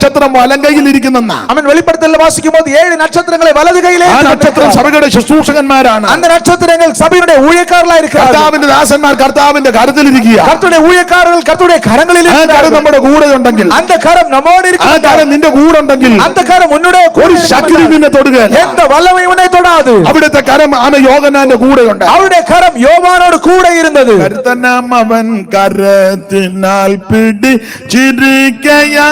നക്ഷത്രം വലങ്കയിലിരിക്കുന്ന അവൻ വെളിപ്പെടുത്തൽ വാസിക്കുമ്പോൾ 7 നക്ഷത്രങ്ങളെ വലതു കൈയിലെ ആ നക്ഷത്രം സഭയുടെ ശുശ്രൂഷകന്മാരാണ്. அந்த நட்சத்திரங்கள் சபையுடைய ஊழியக்காரர்களாக இருக்கிறார்கள். കർത്താവിന്റെ ദാസന്മാർ കർത്താവിന്റെ കരത്തിലിരിക്കുക. കർത്താവിന്റെ ഊഴിയക്കാരர்கள் കർത്താവിന്റെ കരങ്ങളിൽ ഇരിക്കുകയാണ്. നമ്മുടെ കൂടെ ഉണ്ടെങ്കിൽ, அந்த கரம் நம்மோடு ആ കരം നിന്റെ കൂടെ ഉണ്ടെങ്കിൽ, அந்த கரம் ഉന്നോട് ഒരു ശക്തി നിന്നെ തൊടുകയില്ല. எந்த വല്ലமை உன்னை தொடாது. അവിടുത്തെ കരം യോഹന്നാന്റെ കൂടെ ഉണ്ട്. അവരുടെ കരം യോവാനോട് കൂടെ ഇരുന്നത്. കർത്തനാം അവൻ കരത്തിനാൽ പിടിച്ചിരിക്കയാൽ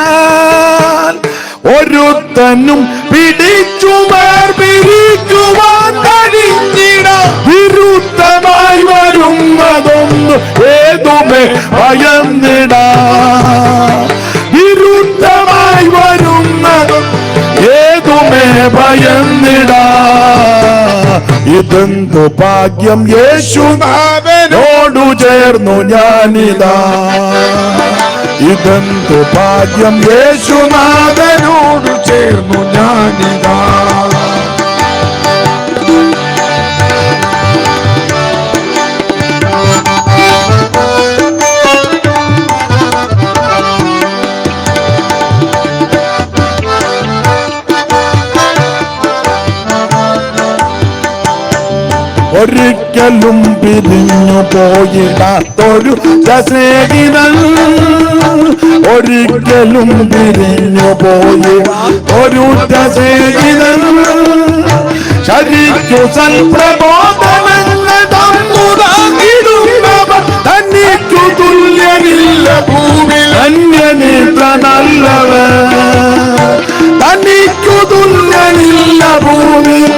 ഒരുത്തനും പിടിച്ചുമാർ പിരിക്കുവാൻ കഴിഞ്ഞിട. വിരുദ്ധമായി വരുന്നതൊന്നു ഏതുമേ ഭയന്നിടാ. വിരുദ്ധമായി വരുന്നതും ഏതുമേ ഭയന്നിടാ. ഇതെന്തു ഭാഗ്യം യേശുനാഥനോടു ചേർന്നു ഞാനിതാ. ഇതെന്തു ഭാഗ്യം യേശുനാഥനോടു ചേർന്നു ഞാനിതാ. ഒരിക്കലും പിരിഞ്ഞു പോയിടാത്തൊരു സ്നേഹിതൻ. ഒരിക്കലും പിരിഞ്ഞു പോയി ഒരു സ്നേഹിതൻ. ശരിക്കു സൽപ്രബോധനങ്ങൾ തന്നുതാങ്ങിടുന്നവർ തന്നിക്കു തുല്യനില്ല ഭൂമിൽ. അന്യനിത്ര നല്ലവൻ തന്നിക്കു തുല്യനില്ല ഭൂമിൽ.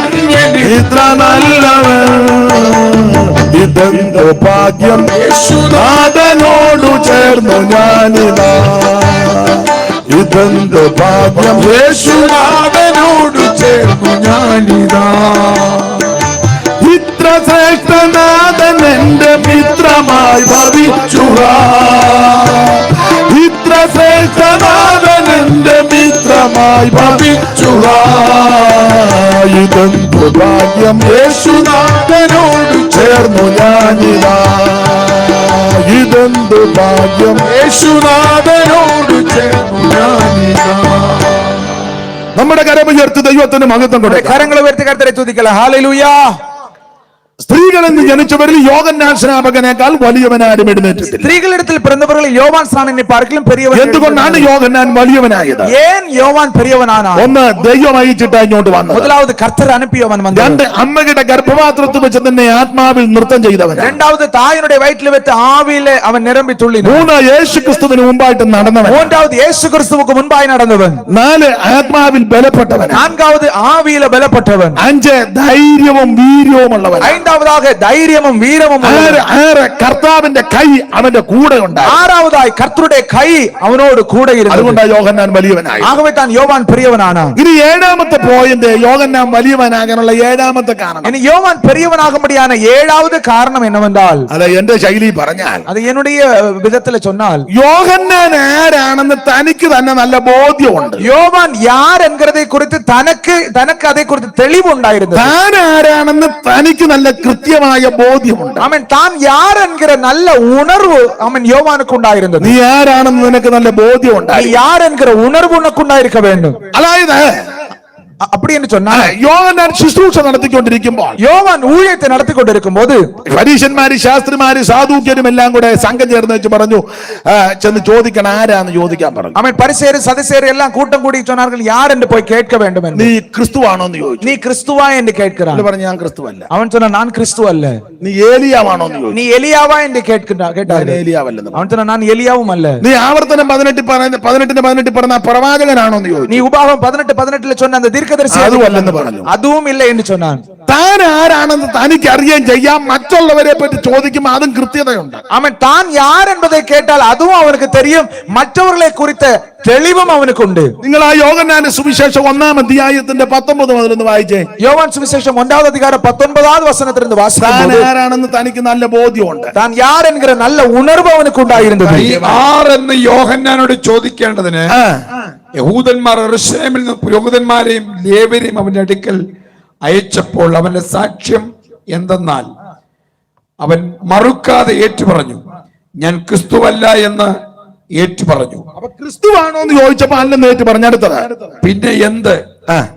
ഇത്ര നല്ലവൻ. ഇതെന്തു ഭാഗ്യം യേശുനാഥനോടു ചേർന്നു ഞാനിതാ. ഇതെന്തു ഭാഗ്യം യേശുനാഥനോടു ചേർന്നു ഞാനിതാ. ഇത്ര ശ്രേഷ്ഠനാഥൻ എന്റെ മിത്രമായി ഭവിച്ചുവാ. ഇത്ര ശ്രേഷ്ഠനാഥൻ എന്റെ മിത്രമായി ഭവിച്ചുവാ. ഇതെന്തു ഭാഗ്യം യേശുനാഥനോട് ചേർന്നു ഞാനിതാ. ഇതെന്തു ഭാഗ്യം യേശുനാഥനോട് ചേർന്നു ഞാനിതാ. നമ്മുടെ കരമുയർത്തി ദൈവത്തിന് മഹത്വം കൊടുക്കുക. കരങ്ങൾ ഉയർത്തി കർത്താവെ സ്തുതിക്കുക. ഹല്ലേലൂയ. സ്ത്രീകളെന്ന് ജനിച്ചവരിൽ യോഹന്നാൻ സ്നാപകനേക്കാൾ വലിയവനാരും എഴുന്നേറ്റിട്ടില്ല. സ്ത്രീകളിടത്തിൽ പിറന്നവരിൽ യോവാൻ സ്നാനനെ പാർക്കിലും പെരിയവൻ. എന്തുകൊണ്ടാണ് യോഹന്നാൻ വലിയവനായത്? ഏൻ യോവാൻ പെരിയവനാണ്? ഒന്ന്, ദൈവം അയച്ചിട്ട് ഇങ്ങോട്ട് വന്നു. முதலாவது கர்த்தர் அனுப்பியவன் வந்தான். രണ്ട്, അമ്മയുടെ ഗർഭപാത്രത്തിൽ വെച്ച് തന്നെ ആത്മാവിൽ നൃത്തം ചെയ്തവൻ. இரண்டாவது தாயினுடைய வயிற்றில் வைத்து ஆவியிலே அவன் நிரம்பி துள்ளினான். മൂന്ന്, യേശു ക്രിസ്തുവിന് മുമ്പായിട്ട് നടന്നവൻ. மூன்றாவது இயேசு கிறிஸ்துவுக்கு முன்பாய் நடந்தவன். നാല്, ആത്മാവിൽ ബലപ്പെട്ടവൻ. நான்காவது ஆவியில பலப்பட்டவன். അഞ്ച്, ധൈര്യവും വീര്യവും ഉള്ളവൻ. ஐந்தாவதாக தைரியமும் வீரமும் உள்ளவன். ആറ്, കർത്താവിന്റെ കൈ അവന്റെ കൂടെ ഉണ്ട്. ஆறாவதாய் கர்த்தருடைய கை அவனோடு கூட இருந்தது. അതുകൊണ്ടാണ് യോഹന്നാൻ വലിയവനായി. ஆகவே தான் யோவான் பெரியவனானான். ഇനി ഏഴാമത്തെ പോയിന്റ്, യോഹന്നാൻ വലിയവനാകാനുള്ള ഏഴാമത്തെ കാരണം. இனி யோவான் பெரியவனாகும்படியான ஏழாவது காரணம் என்னவென்றால், അല്ല, എന്റെ ശൈലി പറഞ്ഞാൽ, அது என்னுடைய விதத்துல சொன்னால், യോഹന്നാൻ ആരാണെന്ന് തനിക്ക് തന്നെ നല്ല ബോധ്യമുണ്ട്. யோவான் யார் என்கிறதை குறித்து தனக்கு அதை குறித்து தெளிவு உண்டாயிருந்தது. താൻ ആരാണെന്ന് തനിക്ക് നല്ല കൃത്യമായ ബോധ്യമുണ്ട്. அவன் தான் யார் என்கிற நல்ல உணர்வு அவன் யோவானுக்கு உண்டாயிருந்தது. നീ ആരാണെന്ന് നിനക്ക് നല്ല ബോധ്യമുണ്ട്. நீ யார் என்கிற உணர்வு உனக்கு உண்டாயிருக்க வேண்டும். അതായത് அப்படி என்று சொன்னால், യോഹന്നാൻ ശുശ്രൂഷ നടത്തിക്കൊണ്ടിരിക്കുമ്പോൾ, யோவான் ஊழியத்தை நடத்தி கொண்டிருக்கும் போது, പരീശന്മാര് ശാസ്ത്രിമാര് സാധൂക്യരും എല്ലാം കൂടെ സംഘം ചേർന്ന് വെച്ച് പറഞ്ഞു, ചെന്ന് ചോദിക്കണം ആരാന്ന് ചോദിക്കാൻ പറഞ്ഞു. அவன் பரிசேயர் சதுசேயர் எல்லாம் கூட்டம் கூடி சொன்னார்கள், யார் என்று போய் கேட்க வேண்டும் என்று. നീ ക്രിസ്തുവാണോ എന്ന് ചോദിച്ചു. நீ கிறிஸ்துவா என்று கேட்கிறான். പറഞ്ഞു, ഞാൻ ക്രിസ്തുവല്ല. அவன் சொன்னான், நான் கிறிஸ்து அல்ல. നീ ഏലിയാവാണോ എന്ന് ചോദിച്ചു. நீ எலியாவா என்று கேட்டார்கள். ഏലിയാവല്ലെന്ന്. அவன் சொன்னான், நான் எலியாவும் அல்ல. നീ ആവർത്തനം 18 പറഞ്ഞ പ്രവാചകനാണോ എന്ന് ചോദിച്ചു. நீ உபாகம் 18:18 சொன்ன அந்த தீர்க்கதரிசி അതുമല്ലെന്ന് പറഞ്ഞു. அதுவும் இல்லை என்று சொன்னான். താൻ ആരാണെന്ന് തനിക്ക് അറിയാൻ ചെയ്യാം. മറ്റുള്ളവരെ പറ്റി ചോദിക്കുമ്പോൾ അതും കൃത്യതയുണ്ട്. அவன் தான் யார் என்பதை கேட்டால் அதுவும் அவனுக்கு தெரியும். மற்றவர்களை குறித்த தெளிவும் அவனுக்கு உண்டு. നിങ്ങൾ ആ യോഹന്നാന്റെ സുവിശേഷം 1-ാം അധ്യായത്തിന്റെ 19 മുതൽ ഒന്ന് വായിച്ചേ. யோவான் சுவிசேஷம் 1வது அதிகாரம் 19வது வசனத்திலிருந்து வாசிக்கும்போது, താൻ ആരാണെന്ന് തനിക്ക് നല്ല ബോധ്യമുണ്ട്. தான் யார் என்கிற நல்ல உணர்வு அவனுக்கு உண்டாயிருந்தது. ആരെന്ന് യോഹന്നാനോട് ചോദിക്കേണ്ടതിന് യഹൂദന്മാർ യെരൂശലേമിൽ നിന്ന് പുരോഹിതന്മാരെയും ലേവ്യരെയും അവന്റെ അടുക്കൽ അയച്ചപ്പോൾ അവന്റെ സാക്ഷ്യം എന്തെന്നാൽ, അവൻ മറുക്കാതെ ഏറ്റു പറഞ്ഞു, ഞാൻ ക്രിസ്തുവല്ല എന്ന് ഏറ്റു പറഞ്ഞു. അപ്പൊ ക്രിസ്തുവാണോ എന്ന് ചോദിച്ചപ്പോ അല്ലെന്ന് ഏറ്റു പറഞ്ഞു. അടുത്തത്, പിന്നെ എന്ത്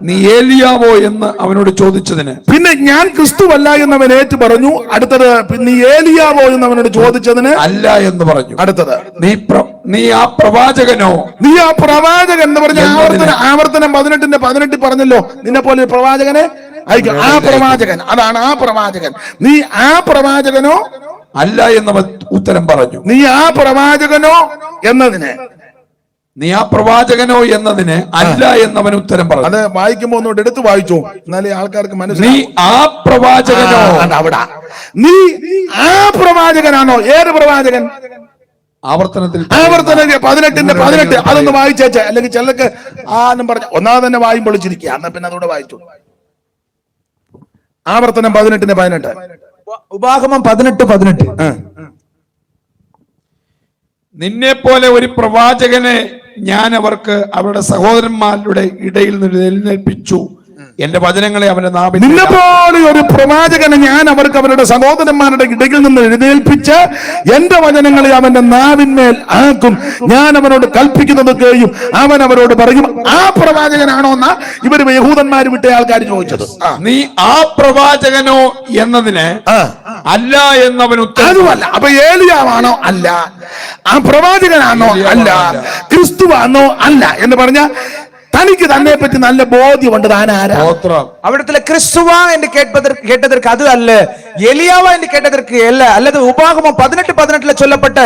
നീ ഏലിയാവോ എന്ന് അവനോട് ചോദിച്ചതിന്, പിന്നെ ഞാൻ ക്രിസ്തുവല്ല എന്ന് അവൻ ഏറ്റു പറഞ്ഞു. അടുത്തത്, നീ ഏലിയാവോ എന്ന് അവനോട് ചോദിച്ചതിന് അല്ല എന്ന് പറഞ്ഞു. അടുത്തത്, നീ ആ പ്രവാചകനോ, നീ ആ പ്രവാചകൻ എന്ന് പറഞ്ഞ ആവർത്തനം 18 പറഞ്ഞല്ലോ, നിന്നെ പോലെ പ്രവാചകനെ അയക്കും. ആ പ്രവാചകൻ, അതാണ് ആ പ്രവാചകൻ. നീ ആ പ്രവാചകനോ അല്ല എന്നവൻ ഉത്തരം പറഞ്ഞു. നീ ആ പ്രവാചകനോ എന്നതിന്, നീ ആ പ്രവാചകനോ എന്നതിന് അല്ല എന്നവൻ ഉത്തരം പറഞ്ഞു. അത് വായിക്കുമ്പോ ഒന്നുകൂടെ എടുത്ത് വായിച്ചു, എന്നാലേ ആൾക്കാർക്ക് നീ മനസ്സിലാവും. ആ പ്രവാചകനോ, അവിടെ നീ ആ പ്രവാചകനാണോ? ഏത് പ്രവാചകൻ? ആവർത്തനം 18 അതൊന്ന് വായിച്ചേച്ചേ, അല്ലെങ്കിൽ ചിലക്ക് ആന്നും പറഞ്ഞ ഒന്നാമത് തന്നെ വായും പൊളിച്ചിരിക്കുക. എന്നാ പിന്നെ അതോടെ വായിച്ചു. ആവർത്തനം 18 ഉപാഗമം 18. നിന്നെ പോലെ ഒരു പ്രവാചകനെ ഞാൻ അവർക്ക് അവരുടെ സഹോദരന്മാരുടെ ഇടയിൽ നിന്ന് എഴുന്നേൽപ്പിച്ചു. എന്റെ വചനങ്ങളെ അവന്റെ നാവിൽ, നിന്നെ പോലെ ഒരു പ്രവാചകനെ ഞാൻ അവർക്ക് അവരുടെ സഹോദരന്മാരുടെ ഇടയിൽ നിന്ന് എഴുന്നേൽപ്പിച്ച് എന്റെ വചനങ്ങളെ അവന്റെ നാവിന്മേൽ ആക്കും. ഞാൻ അവനോട് കൽപ്പിക്കുന്നതൊക്കെയും അവൻ അവരോട് പറയും. ആ പ്രവാചകനാണോ എന്നാ ഇവര് യഹൂദന്മാര് വിട്ട ആൾക്കാർ ചോദിച്ചത്. നീ ആ പ്രവാചകനോ എന്നതിന് അല്ല എന്നവൻ ഉത്തരം. അതുമല്ല. അപ്പൊ ഏലിയാവാണോ? അല്ല. ആ പ്രവാചകനാണോ? അല്ല. ക്രിസ്തുവാണോ? അല്ല എന്ന് പറഞ്ഞ തനിക്ക് തന്നെ പറ്റി നല്ല ബോധ്യമുണ്ട്. താൻ ആരാ? அவிடத்துல கிறிஸ்துவா என்று கேட்டதற்கு அது அல்ல, எலியாவா என்று கேட்டதற்கு அல்ல, அல்லது உபாகமம் 18 சொல்லப்பட்ட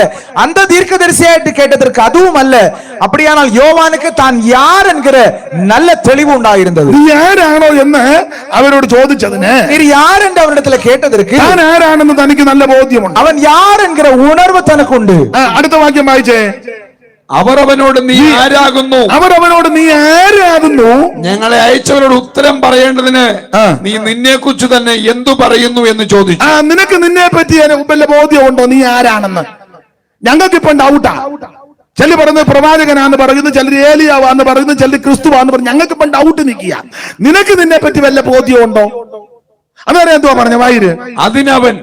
அந்த தீர்க்கதரிசியா என்று கேட்டதற்கு அதுவும் அல்ல. அப்படியானால் யோவானுக்கு தான் யார் என்கிற நல்ல தெளிவு உண்டாயிருந்தது. നീ ആരാണോ എന്ന് അവരോട് ചോദിച്ചതിന്, நீர் யார் என்று அவனிடத்துல கேட்டதற்கு താൻ ആരാണെന്ന് തനിക്ക് നല്ല ബോധ്യമുണ്ട്. அவன் யார் என்கிற உணர்வு தனக்குண்டு. അടുത്ത വാക്യം വായിച്ചേ. അവർ അവനോട് നീ ആരാകുന്നു, ഞങ്ങളെ അയച്ചവരോട് ഉത്തരം പറയേണ്ടതിന് നീ നിന്നെ കുറിച്ച് തന്നെ എന്തു പറയുന്നു എന്ന് ചോദിച്ചു. നിനക്ക് നിന്നെ പറ്റി വല്ല ബോധ്യമുണ്ടോ? നീ ആരാണെന്ന് ഞങ്ങൾക്ക് ഇപ്പൊ ഡൗട്ടാ. ചില പറയുന്നത് പ്രവാചകനാന്ന് പറയുന്നു, ചിലർ ഏലിയാവാന്ന് പറയുന്നു, ചിലർ ക്രിസ്തുവാന്ന് പറഞ്ഞു. ഞങ്ങൾക്ക് ഇപ്പൊ ഡൗട്ട് നിൽക്കുക. നിനക്ക് നിന്നെ പറ്റി വല്ല ബോധ്യമുണ്ടോ? അതറിയാം. എന്തുവാ പറഞ്ഞ വായിര്? അതിനവൻ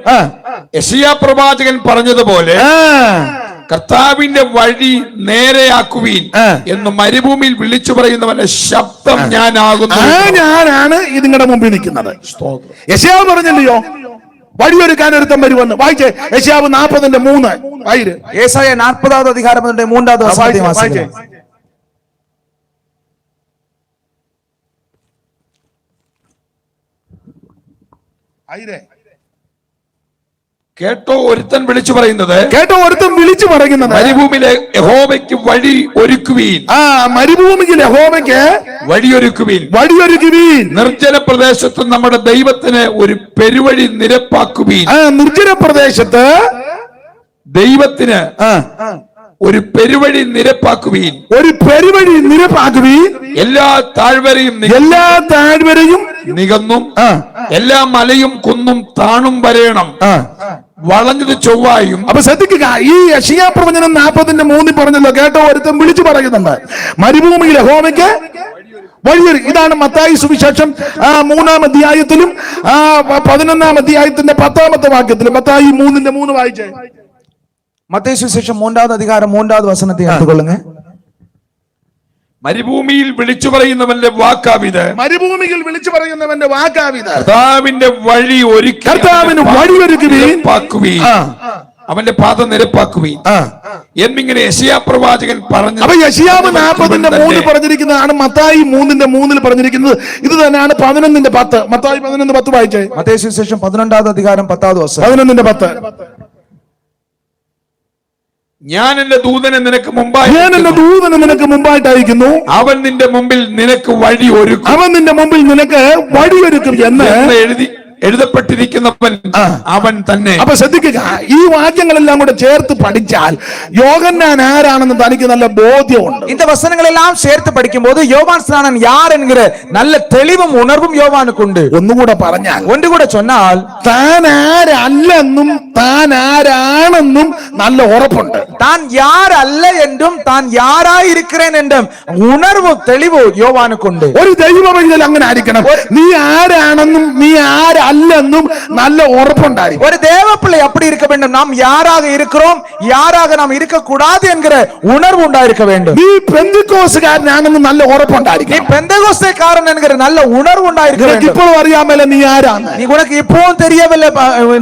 യെശയ്യാ പ്രവാചകൻ പറഞ്ഞതുപോലെ കർത്താവിന്റെ വഴി നേരെയാക്കുവീൻ എന്ന് മരുഭൂമിയിൽ വിളിച്ചു പറയുന്നവന്റെ ശബ്ദം ഞാനാകുന്നു. ഞാനാണ് ഈ നിങ്ങളുടെ മുമ്പിൽ നിൽക്കുന്നത്. യെശയ്യാവ് പറഞ്ഞില്ലയോ വഴിയൊരുക്കാൻ ഒരുത്തം വരുമെന്ന്? വായിച്ചേ. യെശയ്യാവ് 40:3 വായിര്. യേശയ്യ 40ാം അധികാരം 3ാം വചനം. കേട്ടോ ഒരുത്തൻ വിളിച്ചു പറയുന്നത്, മരുഭൂമിയിലെ യഹോവയ്ക്ക് വഴി ഒരുക്കുവീൻ. മരുഭൂമിയിൽ യഹോവയ്ക്ക് വഴിയൊരുക്കുവീൻ. നിർജ്ജന പ്രദേശത്ത് നമ്മുടെ ദൈവത്തിന് ഒരു പെരുവഴി നിരപ്പാക്കുവീൻ. നിർജ്ജന പ്രദേശത്ത് ദൈവത്തിന് ഒരു പെരുവഴി നിരപ്പാക്കുവീൻ. എല്ലാ താഴ്വരയും നികന്നും എല്ലാ മലയും കുന്നും താണും വരേണം. വളഞ്ഞത് ചൊവ്വായും. അപ്പൊ ശ്രദ്ധിക്കുക, ഈ യെശയ്യാ പ്രവചനം 40:3 പറഞ്ഞല്ലോ. കേട്ടോ ഒരുത്തൻ വിളിച്ചു പറയുന്നുണ്ട് മരുഭൂമിയിലെ യഹോവയ്ക്ക് വഴിയൊരു. ഇതാണ് മത്തായി സുവിശേഷം 3-ാം അധ്യായത്തിലും 11-ാം അധ്യായത്തിന്റെ 10ാമത്തെ വാക്യത്തിലും. മത്തായി 3:3 വായിച്ചേ. மத்தேயு சுவிசேஷம் 3வது அதிகாரம் 3வது வசனத்தை எடுத்துக்கொள்ளுங்க. മരുഭൂമിയിൽ വിളിച്ചു പറയുന്നവന്റെ വാക്കാവിത്. കർത്താവിന്റെ വഴി ഒരുക്കുവീൻ, അവന്റെ പാത നിരപ്പാക്കുവീൻ എന്നിങ്ങനെ യെശയ്യാ പ്രവാചകൻ പറഞ്ഞു. അപ്പൊ യെശയ്യാവ് 40:3 പറഞ്ഞിരിക്കുന്നതാണ് മത്തായി 3:3 പറഞ്ഞിരിക്കുന്നത്. ഇത് തന്നെയാണ് 11:10. മത്തായി 11:10 വായിച്ചേ. മത്തായി സുവിശേഷം 12ാം അധികാരം 10ാം വചനം. 11:10. ഞാൻ എന്റെ ദൂതനെ നിനക്ക് മുമ്പായിട്ട് അയക്കുന്നു. അവൻ നിന്റെ മുമ്പിൽ നിനക്ക് വഴി ഒരുക്കും എന്ന് എഴുതപ്പെട്ടിരിക്കുന്നവൻ അവൻ തന്നെ. അപ്പൊ ശ്രദ്ധിക്കുക, ഈ വാക്യങ്ങളെല്ലാം കൂടെ ചേർത്ത് പഠിച്ചാൽ യോഹന്നാൻ ആരാണെന്ന് തനിക്ക് നല്ല ബോധ്യമുണ്ട്. இந்த வசனங்கள் எல்லாம் சேர்த்து படிக்கும்போது யோவான் ஸ்நானன் யார் என்கிற நல்ல தெளிவும் உணர்வும் யோவானுக்கு உண்டு. ഒന്നുകൂടെ പറഞ്ഞാൽ, ஒன்று கூட சொன்னால், താൻ ആരല്ലെന്നും താൻ ആരാണെന്നും നല്ല ഉറപ്പുണ്ട്. தான் யார் அல்ல என்றும் தான் யாராய் இருக்கிறேன் என்றும் உணர்வு தெளிவு யோவானுக்கு உண்டு. ഒരു ദൈവമെങ്കിൽ അങ്ങനെ ആയിരിക്കണം. നീ ആരാണെന്നും നീ ആരല്ല അല്ലെന്നും നല്ല ഉറപ്പുണ്ടായിരിക്കും. ஒரு தேவ பிள்ளை அப்படி இருக்க வேண்டும். நாம் யாராக இருக்கிறோம், யாராக நாம் இருக்க கூடாது என்கிற உணர்வு உண்டாயிருக்க வேண்டும். നീ പെന്തിക്കോസുകാരനാണെന്ന് നല്ല நீ ഉറപ്പുണ്ടായിരിക്കും. பெந்தேகோஸ்தேக்காரன் என்கிற நல்ல உணர்வு உண்டாயிருக்க നിനക്ക് வேண்டும். ഇപ്പോഴും അറിയാമല്ലോ നീ ആരാണ്. நீ உனக்கு இப்பவும் தெரியவில்லை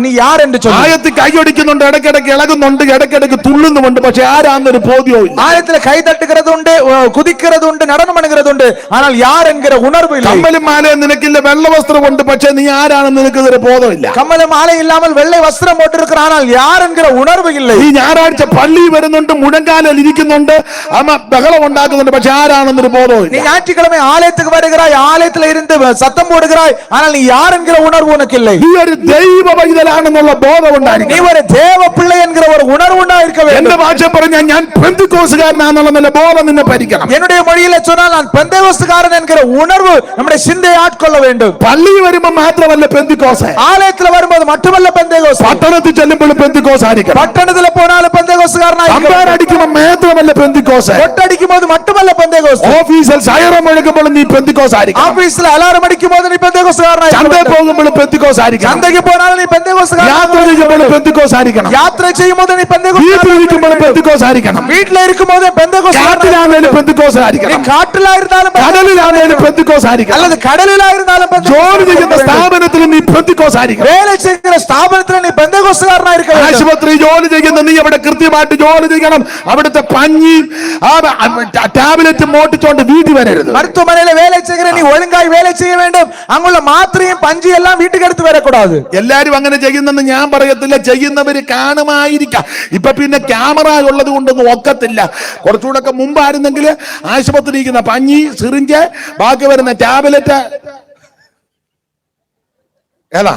நீ யார் என்று சொல்லு. ആയത്ത് കൈയൊടിക്കുന്നുണ്ട്, ഇടയ്ക്കിടയ്ക്ക് ഇളകുന്നുണ്ട്, ഇടയ്ക്കിടയ്ക്ക് തുള്ളുന്നുമുണ്ട്, പക്ഷെ ആരാന്നൊരു ബോധ്യവും ഇല്ല. ஆயத்துல கை தட்டுகிறது உண்டு, குதிக்கிறது உண்டு, நடனம் பண்ணுகிறது உண்டு, ஆனால் யார் என்கிற உணர்வு இல்லை. കമ്മലും മാലയും നിനക്കില്ല, വെള്ള വസ്ത്രമുണ്ട്, പക്ഷെ നീ ആരാണെന്ന് നിനക്ക് ഇതൊരു ബോധമില്ല. கம்மல மாலை இல்லாமல் வெள்ளை வஸ்திரம் போட்டிருக்கிற, ஆனால் யார் என்கிற உணர்வு இல்லை. ഈ ഞായറാഴ്ച പള്ളി വരുന്നുണ്ട്, മുഴങ്കാലിൽ ഇരിക്കുന്നുണ്ട്, അമ്മ ബഹളം ഉണ്ടാക്കുന്നുണ്ട്, പക്ഷെ ആരാണെന്നൊരു ബോധവും நீ ഇല്ല. ஞாயிற்றுக்கிழமை ஆலயத்துக்கு வருகிறாய், ஆலயத்துல இருந்து சத்தம் போடுகிறாய், ஆனால் நீ யார் என்கிற உணர்வு உனக்கு இல்லை. നീ ഒരു ദൈവ പൈതലാണെന്നുള്ള ബോധം நீ ഉണ്ടായിരിക്കും. ஒரு தேவ பிள்ளை என்கிற ஒரு உணர்வு உண்டாயிருக்க എന്റെ வேண்டும். ഭാഷ പറഞ്ഞാൽ ഞാൻ പെന്തിക്കോസുകാരനാണെന്നുള്ള നല്ല ബോധം നിന്നെ ഭരിക്കണം. என்னுடைய மொழியில சொன்னால் நான் பெந்தேகோஸ்துக்காரன் என்கிற உணர்வு நம்முடைய சிந்தையை ஆட்கொள்ள வேண்டும். പള്ളി വരുമ്പോ മാത്രമല്ല പെന്തിക്കോസ്, ஆலயத்துல வரும்போது மட்டுமல்ல பெந்தேகோஸ்து, പട്ടണത്തിൽ ചെല്ലുമ്പോഴും പെന്തിക്കോസ് ആയിരിക്കണം. பட்டணத்துல போனாலும் பெந்தேகோஸ்துக்காரனாய் இருக்க வேண்டும். അമ്പാരടിക്കുമ്പോ മാത്രമല്ല പെന്തിക്കോസ്, கொட்டடிக்கும் போது மட்டுமல்ல பெந்தேகோஸ்து, ഓഫീസിൽ സൈറം മുഴക്കുമ്പോഴും നീ പെന്തിക്കോസ് ആയിരിക്കണം. ஆபீஸ்ல அலாரம் அடிக்கும் போது நீ பெந்தேகோஸ்துக்காரனாய் இருக்க ചന്തയിൽ வேண்டும். പോകുമ്പോഴും പെന്തിക്കോസ് ആയിരിക്കണം. சந்தைக்கு போனாலும் நீ பெந்தேகோஸ்துக்காரனாய் യാത്ര ചെയ്യുമ്പോഴും പെന്തിക്കോസ് ആയിരിക്കണം. யாத்திரை செய்யும் போது நீ വീട്ടിൽ பெந்தேகோஸ்துக்காரனாய் ഇരിക്കുമ്പോഴും പെന്തിക്കോസ് ആയിരിക്കണം. வீட்ல இருக்கும் போது பெந்தேகோஸ்துக்காரனாய் കാട്ടിലാണേലും പെന്തിക്കോസ് நீ ആയിരിക്കണം. காட்டுல இருந்தாலும் കടലിലാണേലും പെന്തിക്കോസ് ആയിരിക്കണം. அல்லது கடலில இருந்தாலும் ജോലി ചെയ്യുന്ന സ്ഥാപനത്തിൽ നീ പെന്തിക്കോസ് ആയിരിക്കണം. வேலை செய்கிற ஸ்தாபனத்துல நீ பெந்தேகோஸ்துக்காரனாய் இருக்க வேண்டும். ആശുപത്രി ജോലി ചെയ്യുന്ന നീ അവിടെ കൃത്യമായിട്ട് ജോലി ചെയ്യണം. അവിടുത്തെ പഞ്ഞി ടാബ്ലറ്റ് മോട്ടിച്ചോണ്ട് വീട്ടിൽ വരരുത്. மருத்துவமனையில வேலை செய்கிற நீ ஒழுங்காய் வேலை செய்ய வேண்டும். அங்குள்ள மாத்திரையும் பஞ்சு எல்லாம் வீட்டுக்கு எடுத்து வரக்கூடாது. എല്ലാരും അങ്ങനെ ചെയ്യുന്നെന്ന് ഞാൻ പറയത്തില്ല, ചെയ്യുന്നവര് കാണുമായിരിക്കാം. ഇപ്പൊ പിന്നെ ക്യാമറ ഉള്ളത് കൊണ്ടൊന്നും ഒക്കത്തില്ല. കുറച്ചുകൂടെ ഒക്കെ മുമ്പായിരുന്നെങ്കിൽ ആശുപത്രി ഇരിക്കുന്ന പഞ്ഞി, സിറിഞ്ച്, ബാക്കി വരുന്ന ടാബ്ലറ്റ് ഏതാ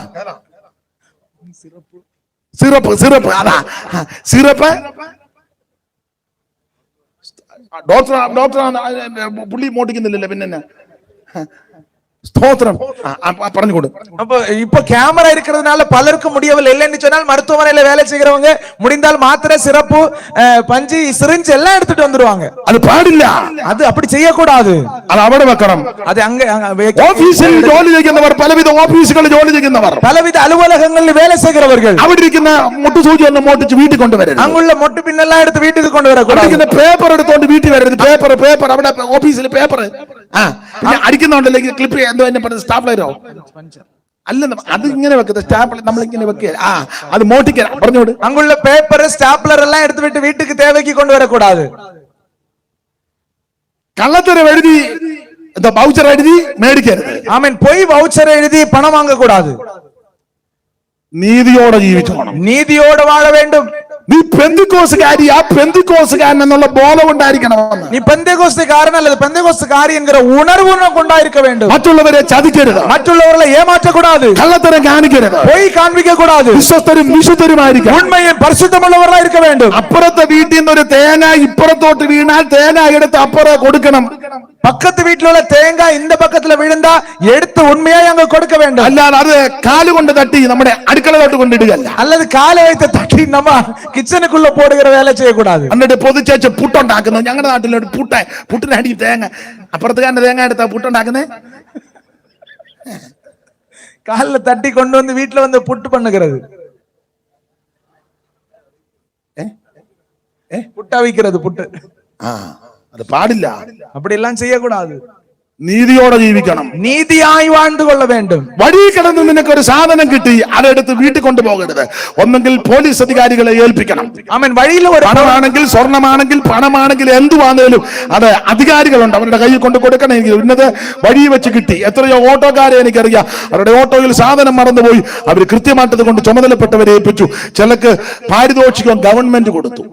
സിറപ്പ് അതാ സിറപ്പ്. ഡോക്ടർ പുള്ളി മോട്ടിക്കുന്നില്ലല്ലോ, പിന്നെ ஸ்தோத்திரம் പറഞ്ഞു கொடு. அப்ப இப்ப கேமரா இருக்கிறதுனால பலருக்கு முடியவில்லை. இல்லைன்னு சொன்னால் மருத்துவமனையில வேலை செய்கிறவங்க முடிந்தால் மாத்திரை, சிறப்பு, பஞ்சு, சிரிஞ்சு எல்லாம் எடுத்துட்டு வந்துருவாங்க. அது பாடிല്ല, அது அப்படி செய்யக்கூடாது. അത് അവിടെ വെക്കണം. அது அங்க ഓഫീസിൽ ജോലി ചെയ്യുന്നവർ, പലവിധ ഓഫീസുകളിൽ ജോലി ചെയ്യുന്നവർ, பலவித அலுவலகங்களில் வேலை செய்கிறவர்கள் അവിടെ ഇരിക്കുന്ന മുട്ടുസൂചി ഒന്ന് മോട്ടിച്ച് വീട്ടിൽ കൊണ്ടുവരരുത്. அங்குள்ள மொட்டு பின்னெல்லாம் எடுத்து வீட்டுக்கு கொண்டு வரக்கூடாது. പേപ്പർ എടുത്തോണ്ട് വീട്ടിൽ വരരുത്. പേപ്പർ അവിടെ ഓഫീസിൽ പേപ്പർ പിന്നെ അടിക്കുന്നുണ്ടല്ലോ, ക്ലിപ്പ് എന്തോ എന്നെ പറഞ്ഞ സ്റ്റാപ്ലറോ അല്ല, അത് ഇങ്ങനെ വെക്കുന്നത് സ്റ്റാപ്ലർ നമ്മളിങ്ങനെ വെക്കുക. അത് മോട്ടിക്കാൻ പറഞ്ഞോട്. அங்குள்ள பேப்பர், ஸ்டாப்லர் எல்லாம் எடுத்து விட்டு வீட்டுக்கு தேவைக்கு கொண்டு வரக்கூடாது. കള്ളത്തരം എഴുതി എന്താ വൗച്ചർ എഴുതി മേടിക്കരുത്. ஆமென். பொய் வவுச்சர் எழுதி பணம் வாங்க கூடாது. നീതിയോടെ ജീവിച്ചു പോകണം. நீதியோடு வாழ வேண்டும். നീ പെന്തിക്കോസുകാരി, ആ പെന്തിക്കോസുകാരൻ എന്നുള്ള ബോധം ഉണ്ടായിരിക്കണമെന്ന്. நீ பெந்தேகோஸ்துக்காரன் அல்லது பெந்தேகோஸ்துக்காரி என்கிற உணர்வு உனக்கு உண்டாயிருக்க வேண்டும். മറ്റുള്ളവരെ ചതിക്കരുത്, மற்றவர்களை ஏமாற்றக்கூடாது, കള്ളത്തരം കാണിക്കരുത്, பொய் காண்பிக்க கூடாது, വിശ്വസ്തരും വിശുദ്ധരുമായിരിക്കണം. உண்மையின் பரிசுத்தமுள்ளவர்களாக இருக்க வேண்டும். അപ്പുറത്തെ വീട്ടിൽ നിന്ന് ഒരു തേങ്ങ ഇപ്പുറത്തോട്ട് വീണാൽ തേങ്ങ എടുത്ത് അപ്പുറം കൊടുക്കണം. பக்கத்து வீட்டில் உள்ள தேங்காய் இந்த பக்கத்துல விழுந்தா எடுத்து உண்மையாய் அங்க கொடுக்க வேண்டும். അല്ലാതെ അത് കാലുകൊണ്ട് തട്ടി നമ്മുടെ അടുക്കളയിലോട്ട് കൊണ്ടിടുകയല്ല. அல்லது காலை வைத்து தட்டி நம்ம கிச்சனுக்குள்ள போடுகிற வேலை செய்யக்கூடாது. എന്നിട്ട് പൊതിച്ചേച്ച് പുട്ടുണ്ടാക്കുന്നത്. ഞങ്ങളുടെ നാട്ടിലൊരു പുട്ടിനടി തേങ്ങ, അപ്പുറത്തുകാരന്റെ തേങ്ങ എടുത്താ പുട്ടുണ്ടാക്കുന്നേ. காலில் தட்டி கொண்டு வந்து வீட்டுல வந்து புட்டு பண்ணுகிறது, புட்டா வைக்கிறது புட்டு. അത് പാടില്ല. அப்படி எல்லாம் செய்யக்கூடாது. നീതിയോടെ ജീവിക്കണം. നീതിയായി வாழ்ந்து കൊള്ള வேண்டும். വഴി കിടന്ന് നിനക്കൊരു സാധനം കിട്ടി, അതെടുത്ത് വീട്ടിൽ കൊണ്ടുപോകരുത്. ഒന്നെങ്കിൽ പോലീസ് അധികാരികളെ ഏൽപ്പിക്കണം. ആമേൻ. വഴിയിൽ ഒരു പണമാണെങ്കിൽ, സ്വർണമാണെങ്കിൽ, പണമാണെങ്കിൽ, എന്തുവാണേലും അത് അധികാരികളുണ്ട്, അവരുടെ കയ്യിൽ കൊണ്ട് കൊടുക്കണം. ഇന്നത് വഴി വെച്ച് കിട്ടി. എത്രയോ ഓട്ടോക്കാരെ എനിക്കറിയാം, അവരുടെ ഓട്ടോയിൽ സാധനം മറന്നുപോയി. അവർ കൃത്യമായിട്ടത് കൊണ്ട് ചുമതലപ്പെട്ടവരെ ഏൽപ്പിച്ചു. ചിലക്ക് പാരിതോഷികം ഗവൺമെന്റ് കൊടുത്തു.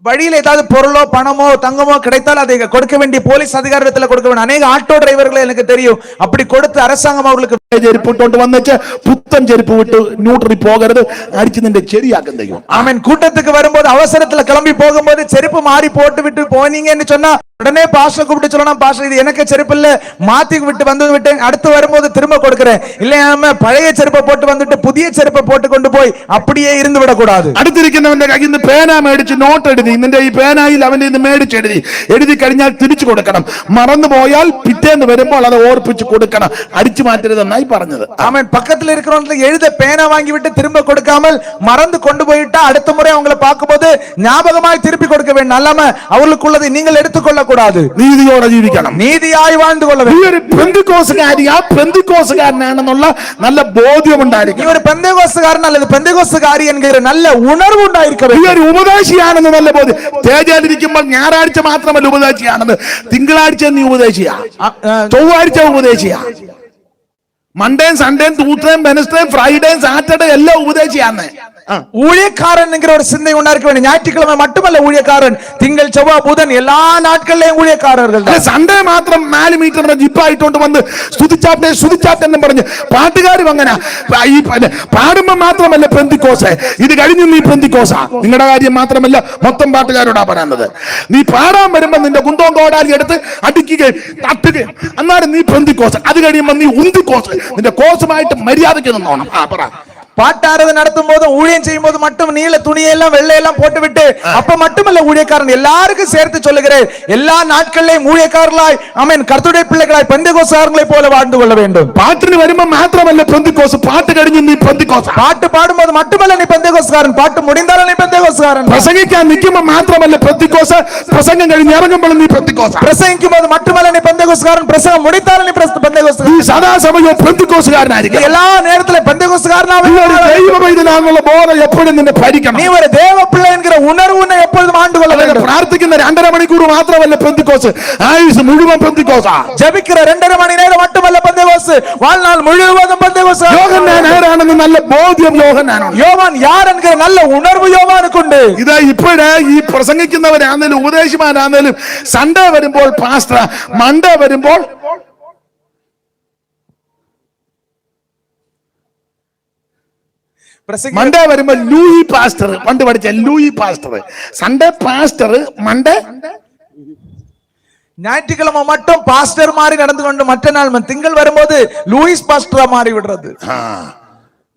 வழியில் ஏதாவது பொருளோ பணமோ தங்கமோ கிடைத்தால் அதை கொடுக்க வேண்டிய போலீஸ் அதிகாரத்துல கொடுக்க வேண்டும். அநேக ஆட்டோ டிரைவர்களை எனக்கு தெரியும், அப்படி கொடுத்து அரசாங்கம் அவர்களுக்கு ചെരുപ്പ് ഇട്ടോണ്ട് വന്നിട്ട് പുത്തൻ ചെരുപ്പ് വിട്ട് ന്യൂട്രി പോകരുത്, അടിച്ച് നിന്റെ ശരിയാക്കും ദൈവം. ஆமென். கூட்டத்துக்கு வரும்போது அவசரத்துல கிளம்பி போகும்போது செருப்பு மாறி போட்டு விட்டு போனீங்கன்னு சொன்னா உடனே பாஸ்டர் கூப்பிட்டு சொல்லணும், பாஸ்டர் இது எனக்கு செருப்பு இல்ல, மாத்தி விட்டு வந்து விட்டேன், அடுத்து வரும்போது திரும்ப கொடுக்கிறேன். இல்லையாம பழைய செருப்பை போட்டு வந்துட்டு புதிய செருப்பை போட்டு கொண்டு போய் அப்படியே இருந்து വിടக்கூடாது. അടുത്തിരിക്കുന്നവന്റെ കയ്യിൽ നിന്ന് പേന മേടിച്ച് നോട്ട് എഴുതി, നിന്റെ ഈ പേനായിൽ അവന്റെ ഇത് മേടിച്ചെഴുതി, എഴുതി കഴിഞ്ഞാൽ തിരിച്ചു കൊടുക്കണം. മറന്നു പോയാൽ പിറ്റേന്ന് വരുമ്പോൾ അത് ഓർപ്പിച്ച് കൊടുക്കണം, അടിച്ചു മാറ്റരുതെന്നായി പറഞ്ഞത്. அவன் பக்கத்துல இருக்கிறவங்களுக்கு எழுத பேனா வாங்கி விட்டு திரும்ப கொடுக்காமல் மறந்து கொண்டு போயிட்டா அடுத்த முறை அவங்களை பார்க்கும்போது ஞாபகமாய் திருப்பி கொடுக்க வேண்டும். அல்லாம அவர்களுக்குள்ளதை நீங்கள் எடுத்துக்கொள்ள கூடாது. നീതിയോടെ ജീവിക്കണം, നീതിയായി வாழ்ந்து കൊള്ള നീ வேண்டும். ഒരു പെന്തിക്കോസുകാരിയാ, പെന്തിക്കോസുകാരനാണെന്നുള്ള നല്ല ബോധ്യം நீ ഉണ്ടായിരിക്കണം. ஒரு பெந்தேகோஸ்துகாரன் அல்லது பெந்தேகோஸ்துகாரி என்கிற நல்ல உணர்வு ഉണ്ടായിരിக்க നീ வேண்டும். ഒരു ഉപദേശിയാണെന്ന് നല്ല ബോധ്യം. തേജാലിരിക്കുമ്പോൾ ഞായറാഴ്ച മാത്രമല്ല ഉപദേശിയാണെന്ന്, തിങ്കളാഴ്ച നീ ഉപദേശിയാ, ചൊവ്വാഴ്ച ഉപദേശിയാ, മൺഡേയും സൺഡേയും ട്യൂസ്ഡേയും വെനസ്ഡേയും ഫ്രൈഡേയും സാറ്റർഡേ എല്ലാം ഉപദേശിയാന്ന്. ஊழியக்காரன் என்கிற ஒரு சிந்தை உண்டாயிருக்க வேண்டும். ஞாயிற்றுக்கிழமை மட்டுமல்ல ஊழியக்காரன், திங்கள் செவ்வாய் புதன் எல்லா நாட்களிலும் ஊழியக்காரர்கள். സൺഡേ മാത്രം 4 മീറ്ററിന്റെ ജിപ്പായിട്ടോണ്ട് വന്ന് സ്തുതിച്ചാട്ടെ സ്തുതിച്ചാട്ടെ എന്ന് പറഞ്ഞ് പാട്ടുകാരും അങ്ങനെ ഈ പാടുമ്പോ മാത്രമല്ല പെന്തിക്കോസ്, ഇത് കഴിഞ്ഞു നീ പെന്തിക്കോസാ. നിങ്ങളുടെ കാര്യം മാത്രമല്ല, മൊത്തം പാട്ടുകാരോടാ പറയുന്നത്. നീ പാടാൻ വരുമ്പോ നിന്റെ കുന്തവും കോടാലി എടുത്ത് അടിക്കുകയും തട്ടുകയും, എന്നാലും നീ പെന്തിക്കോസ്. അത് കഴിയുമ്പോ നീ ഉന്തിക്കോസ്. നിന്റെ കോസുമായിട്ട് മര്യാദയ്ക്ക് നിന്നോണം. പറ. பாட்டாரது நடத்தும் போது ஊழியம் செய்யும் போது மட்டும் நீல துணியெல்லாம் வெள்ளையெல்லாம் போட்டு விட்டு அப்ப மட்டுமல்ல ஊழியக்காரன், எல்லாருக்கும் சேர்த்து சொல்லுகிறேன், எல்லா நாட்களிலும் ஊழியக்காரர்களாய் ஆமென் கர்த்தருடைய பிள்ளைகளாய் பெந்தேகோஸ்துகாரர்களை போல வாழ்ந்து கொள்ள வேண்டும். പാട്ടിന് വരുമ്പോ മാത്രമല്ല പെന്തിക്കോസ്, പാട്ട് കഴിഞ്ഞ് നീ പെന്തിക്കോസ്. பாட்டு பாடும்போது மட்டுமல்ல நீ பெந்தேகோஸ்துகாரன், பாட்டு முடிந்தாலும் நீ பெந்தேகோஸ்துகாரன். പ്രസംഗിക്കാൻ നിൽക്കുമ്പോ മാത്രമല്ല പെന്തിക്കോസ്, പ്രസംഗം കഴിഞ്ഞ് ഇറങ്ങുമ്പോൾ നീ പെന്തിക്കോസ്. பிரசங்கிக்கும் போது மட்டுமல்ல நீ பெந்தேகோஸ்துகாரன், பிரசங்கம் முடிந்தாலும் நீ பெந்தேகோஸ்துகாரன். നീ സദാസമയവും പെന്തിക്കോസുകാരനായിരിക്കും. எல்லா நேரத்திலும் பெந்தேகோஸ்துகாரனாக ദൈവവൈദ്യനാകുള്ള ബോധം എപ്പോഴും നിന്നെ ഭരിക്കണം. நீ ஒரு தேவ பிள்ளை என்கிற உணர்வு உன்னை எப்பொழுதும் ஆண்டு கொள்ள வேண்டும். പ്രാർത്ഥിക്കുന്ന 2.5 മണിക്കൂർ മാത്രമല്ല പെന്തിക്കോസ്, ആയുസ് മുഴുവൻ പെന്തിക്കോസാ. ജപിக்கிற 2.5 മണി നേരം மட்டுமல்ல பெந்தேகோஸ்து, வாழ்நாள் முழுவதும் பெந்தேகோஸ்து. യോഹന്നാൻ ആരാണെന്ന് നല്ല ബോധ്യം യോഹന്നാനുണ്ട്. யோவான் யார் என்கிற நல்ல உணர்வு யோவானுக்குண்டு. ഇതാ ഇപ്പോഴേ ഈ പ്രസംഗിക്കുന്നവരാണെങ്കിലും ഉപദേശിമാരാണെങ്കിലും സൺഡേ വരുമ്പോൾ പാസ്റ്റർ, മൺഡേ വരുമ്പോൾ മൺഡേ വരുമ്പോ ലൂയി പാസ്റ്റർ, പണ്ട് പഠിച്ച ലൂയി പാസ്റ്റർ, സൺഡേ പാസ്റ്റർ, മൺഡേ ஞாயிற்றுக்கிழமை மட்டும் பாஸ்டர் மாதிரி நடந்து கொண்டு மற்ற நாள் திங்கள் வரும்போது லூயிஸ் பாஸ்டரா மாறி விடுறது.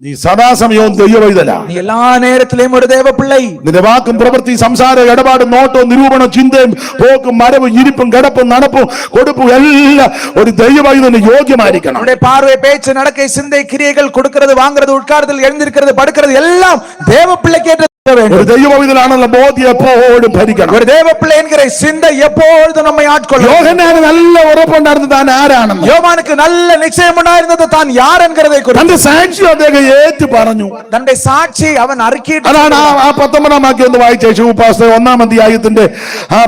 നീ സദാസമയവും ദൈവവൈതലാ. നീ എല്ലാ നേരത്തിലും ഒരു ദൈവ പിള്ളை. നിന്റെ വാക്കും പ്രവൃത്തി സംസാരം ഇടപാടും നോട്ടവും നിരൂപണം ചിന്തയും പോക്കും മരവും ഇരിപ്പും കിടപ്പും നടപ്പും കൊടുപ്പും എല്ലാം ഒരു ദൈവവൈതന് യോഗ്യമായിരിക്കണം. உன்னுடைய பார்வை, பேச்சு, நடக்கை, சிந்தை, கிரியைகள், கொடுக்கிறது, வாங்குறது, உட்கார்தல், எழுந்திருக்கிறது, படுக்கிறது எல்லாம் தேவ பிள்ளைக்கு ஏற்ற வேண்டும். ഒരു ദൈവവൈതലാണുള്ള ബോധ്യം എപ്പോഴും ഭരിക്കണം. ஒரு தேவ பிள்ளை என்கிற சிந்தை எப்பொழுதும் நம்மை ஆட்கொள்ளும். യോഹന്നാന് നല്ല ഉറപ്പുണ്ടായിരുന്നു താൻ ആരാണെന്ന്. யோவானுக்கு நல்ல நிச்சயம் உண்டாயிருந்தது தான் யார் என்கிறதை குறித்து. തന്റെ സാക്ഷി അദ്ദേഹം ഏറ്റു പറഞ്ഞു. തന്റെ സാക്ഷി അവൻ അറിയിച്ചു. അതാണ് ആ 19-ാം വാക്യം ഒന്ന് വായിച്ചേ. ശിവപാസ്റ്റർ 1-ാം അധ്യായത്തിന്റെ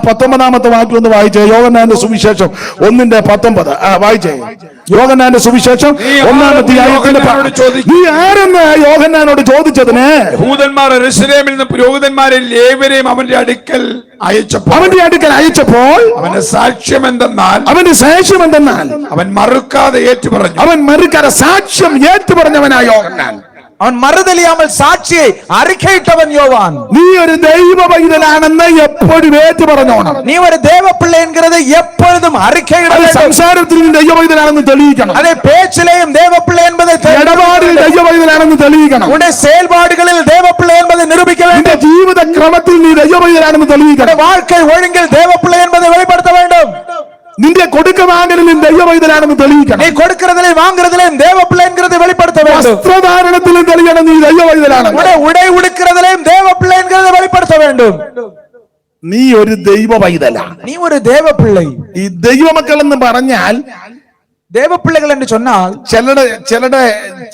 19-ാമത്തെ വാക്യം ഒന്ന് വായിച്ചേ. യോഹന്നാന്റെ സുവിശേഷം 1:19 വായിച്ചേ. യോഹന്നാന്റെ സുവിശേഷം 1-ാം അധ്യായത്തിന്റെ നീ ആരെന്ന് യോഹന്നാനോട് ചോദിച്ചതിന് യഹൂദന്മാർ യെരൂശലേമിൽ നിന്ന് പുരോഹിതന്മാരെ ലേവ്യരെയും അവന്റെ അടുക്കൽ അയച്ചപ്പോൾ അവന്റെ സാക്ഷ്യം എന്തെന്നാൽ അവൻ മറുക്കാതെ ഏറ്റുപറഞ്ഞു. അവൻ മറുക്കാതെ സാക്ഷ്യം ഏറ്റുപറഞ്ഞവനായ യോഹന്നാൻ. அவன் மறுதலியாமல் சாட்சியை அறிக்கையிட்டவன் யோவான். നീ ഒരു ദൈവ പൈതലാണെന്ന് എപ്പോഴും ഏറ്റു പറഞ്ഞോണം. நீ ஒரு தேவ பிள்ளை என்கிறதை எப்பொழுதும் அறிக்கையிட வேண்டும். സംസാരത്തിൽ നീ ദൈവ പൈതലാണെന്ന് തെളിയിക്കണം. அதே பேச்சிலேயும் தேவ பிள்ளை என்பதை ഇടപാടിൽ ദൈവ പൈതലാണെന്ന് തെളിയിക്കണം. உன்னுடைய செயல்பாடுகளில் தேவ பிள்ளை என்பதை நிரூபிக்க வேண்டும். നിന്റെ ജീവിത ക്രമത്തിൽ നീ ദൈവ പൈതലാണെന്ന് തെളിയിക്കണം. வாழ்க்கை ஒழுங்கில் தேவ பிள்ளை என்பதை வெளிப்படுத்த வேண்டும். നിന്റെ കൊടുക്ക വാങ്ങലിലും ദൈവ പൈതലാണെന്ന് തെളിയിക്കണം. நீ கொடுக்கிறதிலும் வாங்குறதிலும் தேவ பிள்ளை என்கிறதை வெளிப்படுத்த வேண்டும். വസ്ത്രധാരണത്തിലും തെളിയണം നീ ദൈവ പൈതലാണ്. உடை உடுக்கிறதிலும் தேவ பிள்ளை என்கிறதை வெளிப்படுத்த வேண்டும். നീ ഒരു ദൈവ പൈതലാ. நீ ஒரு தேவ பிள்ளை. ഈ ദൈവമക്കൾ എന്ന് പറഞ്ഞാൽ தேவ பிள்ளைகள் என்று சொன்னால் ചിലരുടെ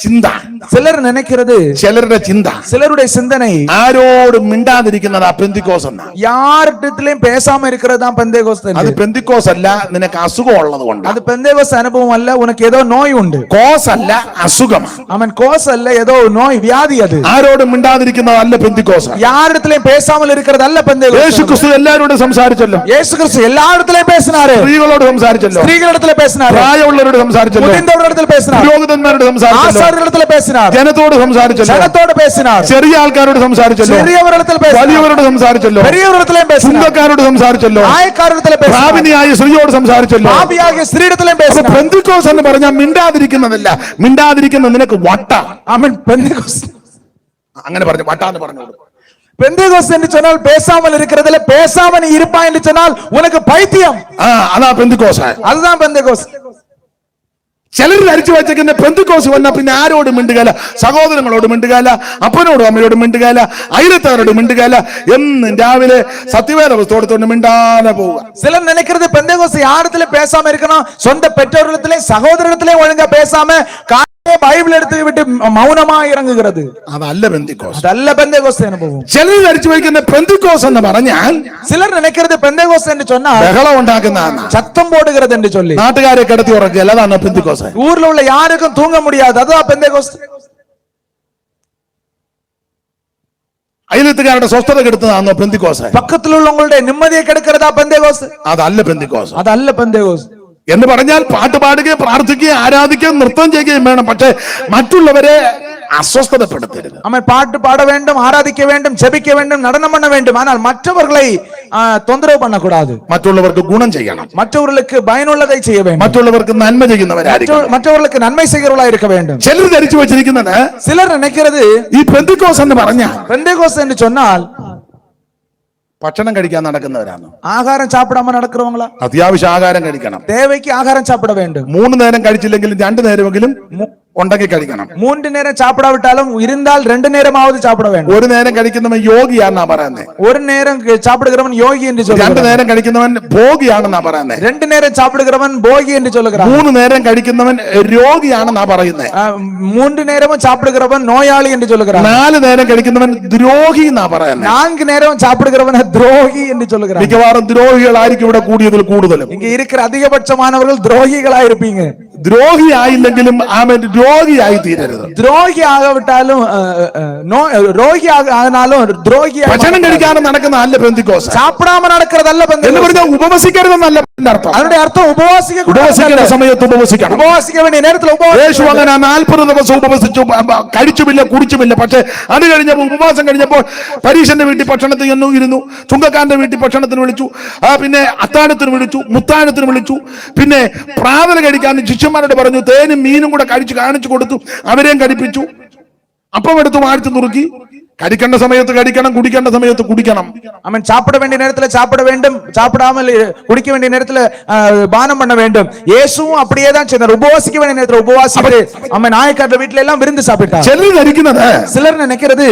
ചിന്ത, சிலர் நினைக்கிறது, ചിലരുടെ ചിന്ത, சிலருடைய சிந்தனை ആരോടും മിണ്ടാതിരിക്കുന്നതാ പെന്തിക്കോസ് എന്നാ. யார்கிட்டயும் பேசாம இருக்கிறது தான் பெந்தேகோஸ்து. അത് പെന്തിക്കോസ് അല്ല, നിനക്ക് അസുഖം ഉള്ളത് കൊണ്ട്. அது பெந்தேகோஸ்து அனுபவம் அல்ல, உனக்கு ஏதோ நோய் உண்டு. കോസ് അല്ല, അസുഖമാണ്. அவன் கோஸ் அல்ல, ஏதோ நோய் வியாதி. அது ആരോടും മിണ്ടാതിരിക്കുന്നതല്ല പെന്തിക്കോസ്. யாரிடத்திலும் பேசாமல் இருக்கிறது அல்ல பெந்தேகோஸ்து. യേശു ക്രിസ്തു എല്ലാവരോടും സംസാരിച്ചല്ലോ. இயேசு கிறிஸ்து எல்லா இடத்திலும் பேசினாரு. സ്ത്രീകളോട് സംസാരിച്ചല്ലോ. ஸ்திரீகளிடத்திலே பேசினாரு. പ്രായമുള്ള പ്രായമുള്ളവരോട് സംസാരിച്ചല്ലോ, മുതിർന്നവരിടത്തിൽ പേസിനാർ, പുരോഹിതന്മാരോട് സംസാരിച്ചല്ലോ, ആസാര്യരിടത്തിൽ പേസിനാർ, ജനത്തോട് സംസാരിച്ചല്ലോ, ജനത്തോട് പേസിനാർ, ചെറിയ ആൾക്കാരോട് സംസാരിച്ചല്ലോ, ചെറിയവരിടത്തിൽ പേസിനാർ, വലിയവരോട് സംസാരിച്ചല്ലോ, പെരിയവരിടത്തിലും പേസിനാർ, ചുങ്കക്കാരോട് സംസാരിച്ചല്ലോ, ആയക്കാരിടത്തിലും പേസിനാർ, പാപിനിയായ സ്ത്രീയോട് സംസാരിച്ചല്ലോ. പാപിയായ സ്ത്രീയിടത്തിലും പേസിനാർ. പെന്തിക്കോസ് എന്ന് പറഞ്ഞാൽ മിണ്ടാതിരിക്കുന്നതല്ല, മിണ്ടാതിരിക്കുന്ന നിനക്ക് വട്ട. ആമേൻ. പെന്തേക്കോസ്ത് അങ്ങനെ പറഞ്ഞു, വട്ടാന്ന് പറഞ്ഞു. பெந்தேகோஸ்து என்று சொன்னால் பேசாமல் இருக்கிறதுல, பேசாமல் இருப்பாய் என்று சொன்னால் உனக்கு பைத்தியம். അതാ പെന്തിക്കോസ്. அதுதான் பெந்தேகோஸ்து. ചിലർ ധരിച്ചു വെച്ചേക്കുന്ന പെന്തിക്കോസ് വന്നാൽ പിന്നെ ആരോടും മിണ്ടുകയില്ല, സഹോദരങ്ങളോട് മിണ്ടുകയില്ല, അപ്പനോടും അമ്മയോടും മിണ്ടുകയില്ല, അയലത്താരോട് മിണ്ടുകയില്ല, എന്നും രാവിലെ സത്യവേദ പുസ്തകത്തോട് മിണ്ടാതെ പോവുക. சிலர் நினைக்கிறது பெந்தேகோஸ்து யாரிடத்துல பேசாம இருக்கணும், சொந்த பெற்றோரிடத்திலே சகோதரத்திலே ஒழுங்கா பேசாம ബൈബിൾ എടുത്ത് വിട്ട് മൗനമായി ഇറങ്ങുகிறது. അതല്ല പെന്തിക്കോസ്, അതല്ല പെന്തേകോസ്ത് അനുഭവം. ചിലർ ധരിച്ചു വയ്ക്കുന്ന പെന്തിക്കോസ് എന്ന് പറഞ്ഞാൽ, ചിലർ നിனைக்கிறது പെന്തേകോസ്ത് എന്ന് சொன்னால் ബഹളം ഉണ്ടാക്കുന്നതാണ്, சத்தம் போடுகிறது என்று சொல்லி നാട്ടുകാരെ കിടത്തി ഉറക്കുക. അതാണ് പെന്തിക്കോസ്. ஊர்ல உள்ள யாருக்கும் தூங்க முடியாது, அதுதான் பெந்தேகோஸ்ത്. അയലത്തുകാരുടെ സ്വസ്ഥത കെടുത്തതാണോ പെന്തിക്കോസ്? പക്കത്തിലുള്ളവങ്ങളുടെ നിമ്മതിയെ കെടുக்கிறதா പെന്തേകോസ്ത്? അതല്ല പെന്തിക്കോസ്. അതല്ല പെന്തേകോസ്ത്. എന്ന് പറഞ്ഞാൽ പാട്ട് പാടുകയും പ്രാർത്ഥിക്കുകയും ആരാധിക്കുകയും നൃത്തം ചെയ്യുകയും വേണം, പക്ഷെ മറ്റുള്ളവരെ അസ്വസ്ഥതപ്പെടുത്തരുത്. നമ്മൾ പാട്ട് പാട വേണ്ടും, ആരാധിക്ക വേണ്ടും, ജപിക്ക വേണ്ടും, നടനം பண்ண வேண்டும். ஆனால் மற்றவர்களை தொந்தரவு பண்ணக்கூடாது. മറ്റുള്ളവർക്ക് ഗുണം ചെയ്യണം, மற்றவர்களுக்கு பயனுள்ளதை செய்ய வேண்டும், മറ്റുള്ളവർക്ക് നന്മ ചെയ്യുന്നവരായിരിക്കണം, மற்றவர்களுக்கு நன்மை செய்கிறவர்களாக இருக்க வேண்டும். ചിലർ ധരിച്ചു വെച്ചിരിക്കുന്നത്, சிலர் நினைக்கிறது ഈ പെന്തിക്കോസ് എന്ന് പറഞ്ഞാൽ, பெந்தேகோஸ்து என்று சொன்னால் ഭക്ഷണം കഴിക്കാൻ നടക്കുന്നവരാണ്. ആഹാരം சாப்பிடாம നടக்கிறவங்களா? അത്യാവശ്യം ആഹാരം കഴിക്കണം, தேவைக்கு ആഹാരം சாப்பிட வேண்டும். 3 നേരം കഴിച്ചില്ലെങ്കിലും 2 നേരമെങ്കിലും ഉണ്ടെങ്കിൽ കഴിക്കണം. 3 നേരം சாப்பிடாவிட்டாலும் இருந்தால் 2 நேரமாவது சாப்பிட வேண்டும். 1 നേരം കഴിക്കുന്നവൻ യോഗിയാണെന്നാ പറയുന്നത്. 1 നേരം சாப்பிடுகிறவன் யோகி என்று சொல்கிறார். 2 നേരം കഴിക്കുന്നവൻ ഭോഗിയാണെന്നാ പറയുന്നത്. 2 നേരം சாப்பிடுகிறவன் போகி என்று சொல்கிறார். 3 നേരം കഴിക്കുന്നവൻ രോഗിയാണെന്നാ പറയുന്നത്. 3 நேரமும் சாப்பிடுகிறவன் நோயாளி என்று சொல்கிறார். 4 നേരം കഴിക്കുന്നവൻ ദ്രോഹി എന്നാ പറയുന്നത്. 4 நேரம் சாப்பிடுகிறவன் துரோகி என்று சொல்கிறார். മിക്കവാറും ദ്രോഹികളായിരിക്കും ഇവിടെ കൂടിയതിൽ കൂടുതലും. இங்க இருக்கிற அதிகபட்சமானவர்கள் துரோகிகளா இருப்பீங்க. ദ്രോഹി ആയില്ലെങ്കിലും അവൻ രോഗിയായി തീരരുത്. ദ്രോഹി ആകവിട്ടാലും രോഗി ആകാനാലും ദ്രോഹി. ഭക്ഷണം കഴിക്കാതെ നടക്കുന്ന അല്ല പെന്തിക്കോസ്. സാപ്പിടാമ നടക്കുന്നതല്ല പെന്തേകോസ്ത്. എന്ന് പറഞ്ഞാൽ ഉപവസിക്കരുതെന്നല്ല അർത്ഥം. അതിന്റെ അർത്ഥം ഉപവസിക്കുന്ന സമയത്ത് ഉപവസിക്കണം. ഉപവാസിക്ക വേണ്ടിയ നേരത്തിൽ യേശു അങ്ങനെ 40 ദിവസം ഉപവസിച്ചു, കഴിച്ചുമില്ല കുടിച്ചുമില്ല. പക്ഷെ അത് കഴിഞ്ഞപ്പോൾ, ഉപവാസം കഴിഞ്ഞപ്പോൾ പരീശന്റെ വീട്ടിൽ ഭക്ഷണത്തിന് ഇരുന്നു, ചുങ്കക്കാരന്റെ വീട്ടിൽ ഭക്ഷണത്തിന് വിളിച്ചു, പിന്നെ അത്താഴത്തിന് വിളിച്ചു, മുത്താഴത്തിന് വിളിച്ചു, പിന്നെ പ്രാതല കഴിക്കാൻ ശിഷ്യന്മാരോട് പറഞ്ഞു, തേനും മീനും കൂടെ കഴിച്ചു കാണിച്ചു കൊടുത്തു, അവരെയും കഴിപ്പിച്ചു, അപ്പം എടുത്ത് വാഴ്ത്തി നുറുക്കി. കഴിക്കേണ്ട സമയത്ത് കഴിക്കണം, കുടിക്കേണ്ട സമയത്ത് കുടിക്കണം. அவன் சாப்பிட வேண்டிய நேரத்துல சாப்பிட வேண்டும், சாப்பிடாமல் குடிக்க வேண்டிய நேரத்துல பானம் பண்ண வேண்டும். இயேசுவும் அப்படியே தான் செய்தார். உபவாசிக்க வேண்டிய நேரத்துல உபவாசித்து அவன் நாயக்கார வீட்டுல எல்லாம் விருந்து சாப்பிட்டார். ചിലർ ധരിക്കുന്നത്, சிலர் நினைக்கிறது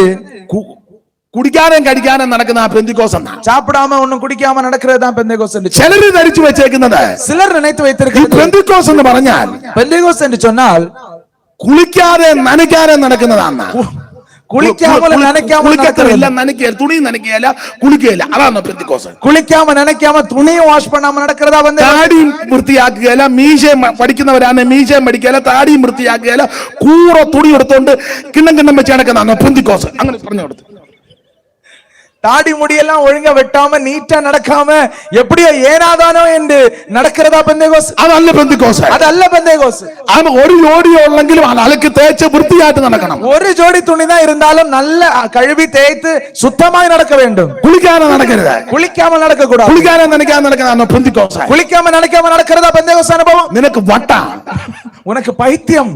കുടിക്കാനും കഴിക്കാനും നടക്കുന്ന ആ പെന്തിക്കോസ് എന്നാ. சாப்பிடாம ஒண்ணும் കുടിക്കാമ നടக்கிறது தான் பெந்தேகோஸ்து. ചിലർ ധരിച്ചു വെച്ചേക്കുന്നത്, சிலர் நினைத்து ഈ வைத்திருக்கிறது പെന്തിക്കോസ് എന്ന് പറഞ്ഞാൽ பெந்தேகோஸ்து என்று சொன்னால் കുളിക്കാതെ നനയ്ക്കാതെ നടക്കുന്നതാണ്. കുളിക്കാമ നനയ്ക്കാമ കുളിക്കത്തില്ല, നനയ്ക്കുക, തുണി നനയ്ക്കുകയല്ല, കുളിക്കുകയില്ല. അതാണ് പെന്തിക്കോസ്. കുളിക്കാമ നനയ്ക്കാമ തുണിയും വാഷ് பண்ணாம നടக்கிறதா பெந்தேகோஸ்து. താടിയും വൃത്തിയാക്കുകയല്ല, മീശയും പഠിക്കുന്നവരാണ്, മീശയും പഠിക്കുകയല്ല, താടിയും വൃത്തിയാക്കുകയല്ല, കൂറ തുണി എടുത്തോണ്ട് കിണ്ണം കിണ്ണം വെച്ച് നടക്കുന്നതാണ് പെന്തിക്കോസ്. അങ്ങനെ പറഞ്ഞു കൊടുത്തു. தாடி முடியெல்லாம் ஒழுங்கா வெட்டாம நீட்டா நடக்காம எப்படியோ ஏனாதானோ என்று நடக்கிறதா பெந்தேகோஸ்து. അതല്ല പെന്തിക്കോസ്. അതല്ല பெந்தேகோஸ்து. അവൻ ഒരു ജോഡിയോ ഉള്ളെങ്കിലും അലക്ക് തേച്ച് വൃത്തിയായിട്ട് നടക്കണം. ஒரு ஜோடி துணி தான் இருந்தாலும் நல்ல கழுவி தேய்த்து சுத்தமாய் நடக்க வேண்டும். കുളിക്കാതെ നടക്കരുത്, குளிக்காமல் நடக்க கூடாது. കുളിക്കാതെ നനയ്ക്കാതെ നടക്കുന്നതാണ് പെന്തിക്കോസ്. குளிக்காம நனைக்காம நடக்கிறதா பெந்தேகோஸ்து அனுபவம். നിനക്ക് വട്ട, உனக்கு பைத்தியம்.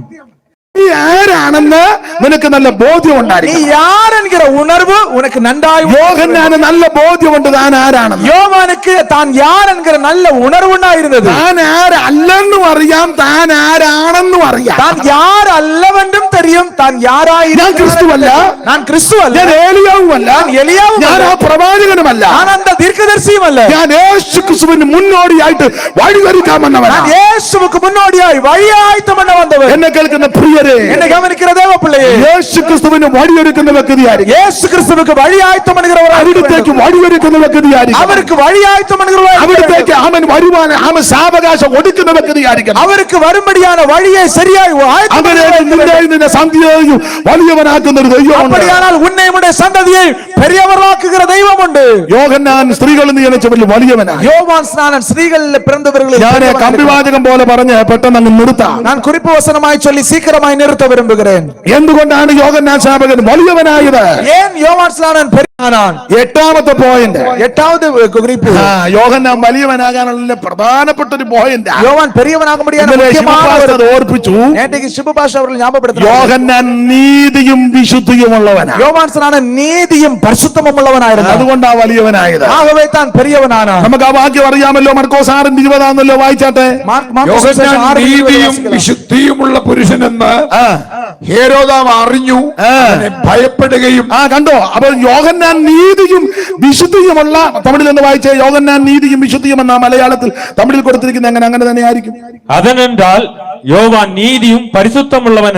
നീ ആരാണെന്ന് നിനക്ക് നല്ല ബോധ്യം நீ ഉണ്ടായിരിക്കും. யார் என்கிற உணர்வு உனக்கு நன்றாய். യോഹന്നാന് നല്ല ബോധ്യമുണ്ട് താൻ ആരാണെന്ന്. யோவானுக்கு தான் யார் என்கிற நல்ல உணர்வு ഉണ്ടായിരുന്നത്. താൻ ആരല്ലെന്നും അറിയാം, താൻ ആരാണെന്നും അറിയാം. தான் யார் அல்லவென்றும் தெரியும், தான் யாராய். ഞാൻ ക്രിസ്തുവല്ല, நான் கிறிஸ்து அல்ல, ഞാൻ ഏലിയാവുമല്ല, ഞാൻ ആ പ്രവാചകനുമല്ല, நான் அந்த தீர்க்கதரிசியும் அல்ல. ഞാൻ യേശു ക്രിസ്തുവിന് മുന്നോടിയായിട്ട് വഴിയൊരുക്കാമെന്നവനാ. நான் இயேசுவுக்கு முன்னோடியாய் வழியாய்த்து பண்ண வந்தவர். എന്നെ കേൾക്കുന്ന പ്രിയരെ, என்னை கவனிக்கிற தேவ பிள்ளையே, യേശു ക്രിസ്തുവിന് വഴിയൊരുക്കുന്ന വ്യക്തിയായിരിക്കും. இயேசு கிறிஸ்துவுக்கு வழியாய்த்து பண்ணுகிறவர். അവിടത്തേക്ക് വഴിയൊരുക്കുന്ന വ്യക്തിയായിരിക്കും. அவருக்கு வழியாய்த்து பண்ணுகிறவர். അവിടത്തേക്ക് അവൻ വരുവാൻ അവൻ സാവകാശം ഒടുക്കുന്ന വ്യക്തിയായിരിക്കും. அவருக்கு வரும்படியான വഴിயை சரியாய் ஆயத்தம் അവനെ നിന്നെ സന്ധ്യയും വലിയവനാക്കുന്ന ഒരു ദൈവമുണ്ട്. அப்படியானால் உன்னை உடைய சந்ததியை பெரியவர்களாக்குகிற தெய்வம் உண்டு. യോഹന്നാൻ സ്ത്രീകളിൽ നിന്ന് ജനിച്ചവരിൽ വലിയവനാണ്. யோவான் ஸ்நானன் ஸ்திரீகளில் பிறந்தவர்களில் ഞാൻ കമ്പിവാചകം പോലെ പറഞ്ഞ് പെട്ടെന്ന് അങ്ങ് നിർത്താം. நான் குறிப்பு வசனமாய் சொல்லி சீக்கிரமாய் நிறுத்த விரும்புகிறேன். എന്തുകൊണ്ടാണ് യോഹന്നാൻ സ്നാപകൻ വലിയവനായത്? ஏன் யோவான் ஸ்நானன் பெரியவனானான்? എട്ടാമത്തെ പോയിന്റ്, எட்டாவது குறிப்பு, യോഹന്നാൻ വലിയവനാകാനുള്ള പ്രധാനപ്പെട്ട ഒരു പോയിന്റ് யோவான் பெரியவனாக முடியாத முக்கியமான ஒரு ഓർപ്പിച്ചു. நேற்றைக்கு சிபபாஷ் அவர்கள் ஞாபகப்படுத்தினார். യോഹന്നാൻ നീതിയും വിശുദ്ധിയുമുള്ളവനാണ്. யோவான் ஸ்நானன் நீதியும் பரிசுத்தமும் உள்ளவனாயிருந்தான். അതുകൊണ്ടാണ് വലിയവനായത്. ஆகவே தான் பெரியவனானான். നമുക്ക് ആ വാക്യം അറിയാമല്ലോ. മർക്കോസ് 6:20 വായിച്ചാട്ടെ. യോഹന്നാൻ നീതിയും വിശുദ്ധിയുമുള്ള പുരുഷനെന്ന് ഹേരോദാവ് അറിഞ്ഞു, അവനെ ഭയപ്പെടുകയും. കണ്ടോ? അപ്പൊ യോഹന്നാൻ നീതിയും വിശുദ്ധിയുമുള്ള, തമിഴിൽ എന്ന് വായിച്ചേ, യോഹന്നാൻ നീതിയും വിശുദ്ധിയും എന്ന മലയാളത്തിൽ തമിഴിൽ കൊടുത്തിരിക്കുന്ന അങ്ങനെ തന്നെ ആയിരിക്കും. അതെന്നാൽ യോവാൻ നീതിയും പരിശുദ്ധമുള്ളവൻ.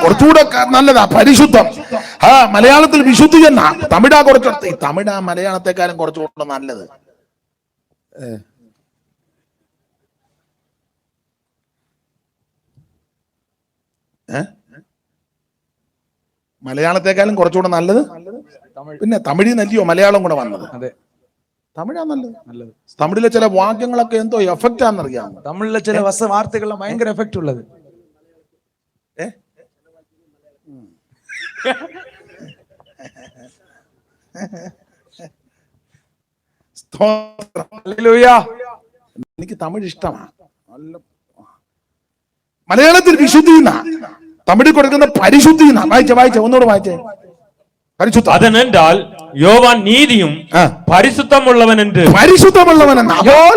കുറച്ചുകൂടെ നല്ലതാ പരിശുദ്ധം. മലയാളത്തിൽ വിശുദ്ധി എന്നാ, തമിഴാ കുറച്ച്, തമിഴാ മലയാളത്തെക്കാളും കുറച്ചുകൂടെ നല്ലത്. മലയാളത്തെക്കാളും കുറച്ചുകൂടെ നല്ലത് പിന്നെ തമിഴിൽ നല്ലയോ മലയാളം കൂടെ വന്നത്? തമിഴാ നല്ലത്. തമിഴിലെ ചില വാക്യങ്ങളൊക്കെ എന്തോ എഫക്റ്റ് ആണെന്നറിയാം. തമിഴിലെ ചില വാർത്തകളിൽ ഭയങ്കര എഫക്റ്റ് ഉള്ളത്. എനിക്ക് തമിഴ് ഇഷ്ടമാണ്. മലയാളത്തിൽ വിശുദ്ധി എന്നാ, തമിഴിൽ കൊടുക്കുന്ന പരിശുദ്ധി എന്നാ. വായിച്ച ഒന്നുകൂടെ വായിച്ചേ. പരിശുദ്ധം. അതെന്നാൽ യോവാൻ നീതിയും പരിശുദ്ധമുള്ളവൻ. പരിശുദ്ധമുള്ളവനെന്ന് അപ്പോൾ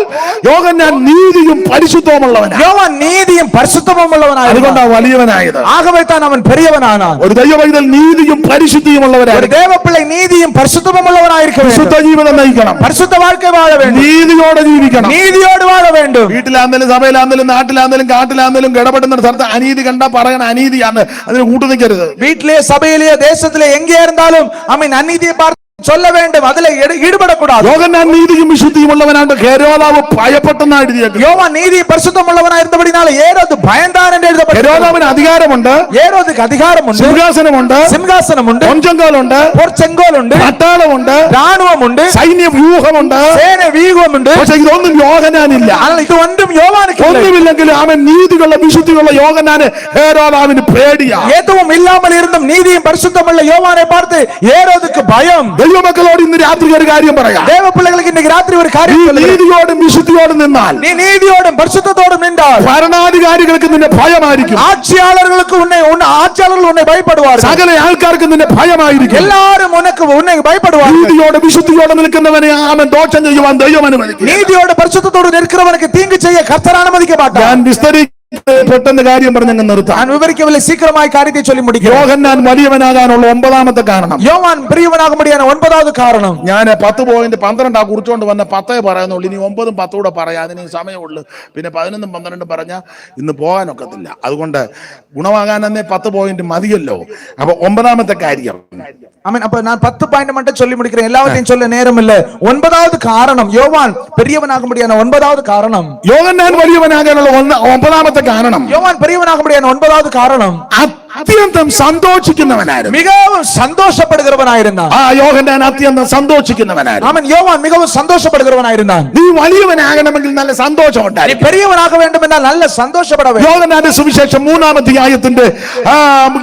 യോഹന്നാൻ നീതിയും പരിശുദ്ധവുമുള്ളവനാണ്. യോവാൻ നീതിയും പരിശുദ്ധവുമുള്ളവനാണ്. അതുകൊണ്ടാണ് വലിയവനായത്. ആകவே தான் അവൻ பெரியவனானான். ഒരു ദൈവപൈതൽ നീതിയും പരിശുദ്ധിയുമുള്ളവനാണ്. ഒരു ദേവപിള്ളை നീതിയും പരിശുദ്ധവുമുള്ളവനായിരിക്കും. വിശുദ്ധ ജീവിതം നയിക്കണം. പരിശുദ്ധ வாழ்க்கை வாழ வேண்டும். നീതിയോടെ ജീവിക്കണം. നീതിയോടെ വാഴ வேண்டும். വീട്ടിലാണെങ്കിലും സഭയിലാണെങ്കിലും നാട്ടിലാണെങ്കിലും കാട്ടിലാണെങ്കിലും ഇടപെടുന്ന സ്ഥലത്ത് അനീതി കണ്ടാ പറയണ അനീതിയാണ്, അതിന് കൂട്ടു നിൽക്കരുത്. വീട്ടിലെ സഭയിലെ ദേശത്തിലെ എங்கே இருந்தாலும் അമീൻ അനീതിയെ பார்த்து சொல்ல வேண்டும், அதிலே ஈடுபடக்கூடாது. யோகன்னான் நீதியும் விசுத்தியும் உள்ளவனாக ஹெரோதாவு பயப்பட்டனா എഴുതിയേക്കുന്നു. யோவான் நீதி பரிசுத்தமுள்ளவனாயிருந்தபடியால் ஏரோது பயந்தான் என்று எழுதப்பட்டிருக்கிறது. ഹെരോദാവിന് അധികാരമുണ്ട്. ஏரோதுக்கு அதிகாரமுണ്ട്. സിംഹാസനമുണ്ട്. സിംഹാസനമുണ്ട്. പൊൻചെങ്കോലുണ്ട്. പൊൻചെങ്കോലുണ്ട്. പട്ടാളമുണ്ട്. രാണുവമുണ്ട്. സൈന്യ വ്യൂഹമുണ്ട്. സേന വ്യൂഹമുണ്ട്. പക്ഷേ ഇതൊന്നും യോഹന്നാനില്ല. ഇത് ഒന്നും യോവാനുക്ക് ഒന്നുമില്ലെങ്കിലും അവൻ നീതിയുള്ള വിശുദ്ധിയുള്ള യോഹന്നാന് ഹെരോദാവിന് പേടിയാ. எதுவும் இல்லாமல் இருந்தும் நீதியும் பரிசுத்தமுள்ள யோவானை பார்த்து ஏரோதுக்கு பயம். ദൈവമക്കളോട് ഇന്ന് രാത്രി ഒരു കാര്യം പറയാം. தேவ பிள்ளைகளுக்கு இன்னைக்கு ராத்திரி ஒரு காரியம் சொல்லுகிறேன். നീതിയോടും വിശുദ്ധിയോടും നിന്നാൽ, நீ நீதியோடும் பரிசுத்தத்தோடும் நின்றால், ഭരണാധികാരികൾക്ക് നിന്നെ ഭയമായിരിക്കും. ஆட்சியாளர்களுக்கு ஆட்சியாளர்கள் உன்னை பயப்படுவார்கள். സകല ആൾക്കാർക്ക് നിന്നെ ഭയമായിരിക്കും. எல்லாரும் உன்னை பயப்படுவார்கள். നീതിയോടെ വിശുദ്ധിയോടെ നിൽക്കുന്നവനെ അവൻ ദോഷം ചെയ്യുവാൻ ദൈവം അനുവദിക്കും. நீதியோடு பரிசுத்தத்தோடு நிற்கிறவனுக்கு தீங்கு செய்ய கர்த்தர் அனுமதிக்க மாட்டார். ഞാൻ പെട്ടെന്ന് കാര്യം പറഞ്ഞങ്ങ് നിർത്താം. நான் விவரிக்கவில்லை, சீக்கிரமாய் காரியத்தை சொல்லி முடிக்கிறேன். യോഹന്നാൻ വലിയവനാകാനുള്ള 9ാമത്തെ കാരണം, யோவான் பெரியவனாக முடியாத 9வது காரணம். ഞാൻ 10 പോയിന്റ് 12 കുറിച്ചുകൊണ്ട് വന്ന 10 പറയുന്നുള്ളൂ. ഇനി 9ഉം 10ഉം കൂടെ പറയാം, അതിന് സമയമുള്ളൂ. പിന്നെ 11ഉം 12ഉം പറഞ്ഞാൽ ഇന്ന് പോകാനൊക്കത്തില്ല. അതുകൊണ്ട് ഗുണമാകാൻ തന്നെ 10 പോയിന്റ് മതിയല്ലോ. അപ്പൊ 9ാമത്തെ കാര്യം, ஆமென். அப்ப நான் 10 பாயிண்ட் மட்டும் சொல்லி முடிக்கிறேன், எல்லாவற்றையும் சொல்ல நேரம் இல்ல. 9வது காரணம், யோவான் பெரியவனாக முடியாத 9வது காரணம். യോഹന്നാൻ വലിയവനാകാനുള്ള 9ാമത്തെ കാരണം, யோவான் பெரியவனாக முடியாத 9வது காரணம், അത്യന്തം സന്തോഷിക്കുന്നവനായിരുന്നു. மிகவும் சந்தோஷப்படுகிறவனாயிருந்தான். യോഹന്നാൻ അത്യന്തം സന്തോഷിക്കുന്നവനായിരുന്നു. ஆமென். யோவான் மிகவும் சந்தோஷப்படுகிறவனாயிருந்தான். നീ വലിയവനാകണമെങ്കിൽ നല്ല സന്തോഷം நீ ഉണ്ടായിരിക്കും. பெரியவனாக வேண்டும் என்றால் நல்ல சந்தோஷப்பட வேண்டும். യോഹന്നാന്റെ സുവിശേഷം 3ാം അധ്യായത്തിന്റെ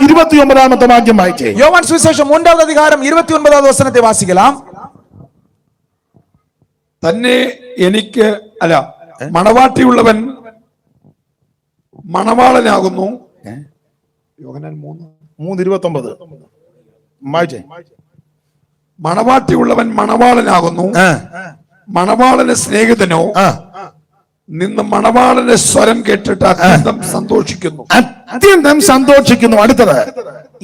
29ാമത്തെ വാക്യം വായിച്ചേ. யோவான் சுவிசேஷம் 3வது அதிகாரம் 29வது வசனத்தை வாசிக்கலாம். തന്നെ എനിക്ക് അല്ല മണവാട്ടിയുള്ളവൻ മണവാളനാകുന്നു. യോഹന്നാൻ 3:29 വായിച്ചേ. മണവാട്ടിയുള്ളവൻ മണവാളനാകുന്നു, മണവാളന് സ്നേഹിതനോ നിന്ന് മണവാളന്റെ സ്വരം കേട്ടിട്ട് അത്യന്തം സന്തോഷിക്കുന്നു. അത്യന്തം സന്തോഷിക്കുന്നു. അടുത്തത്,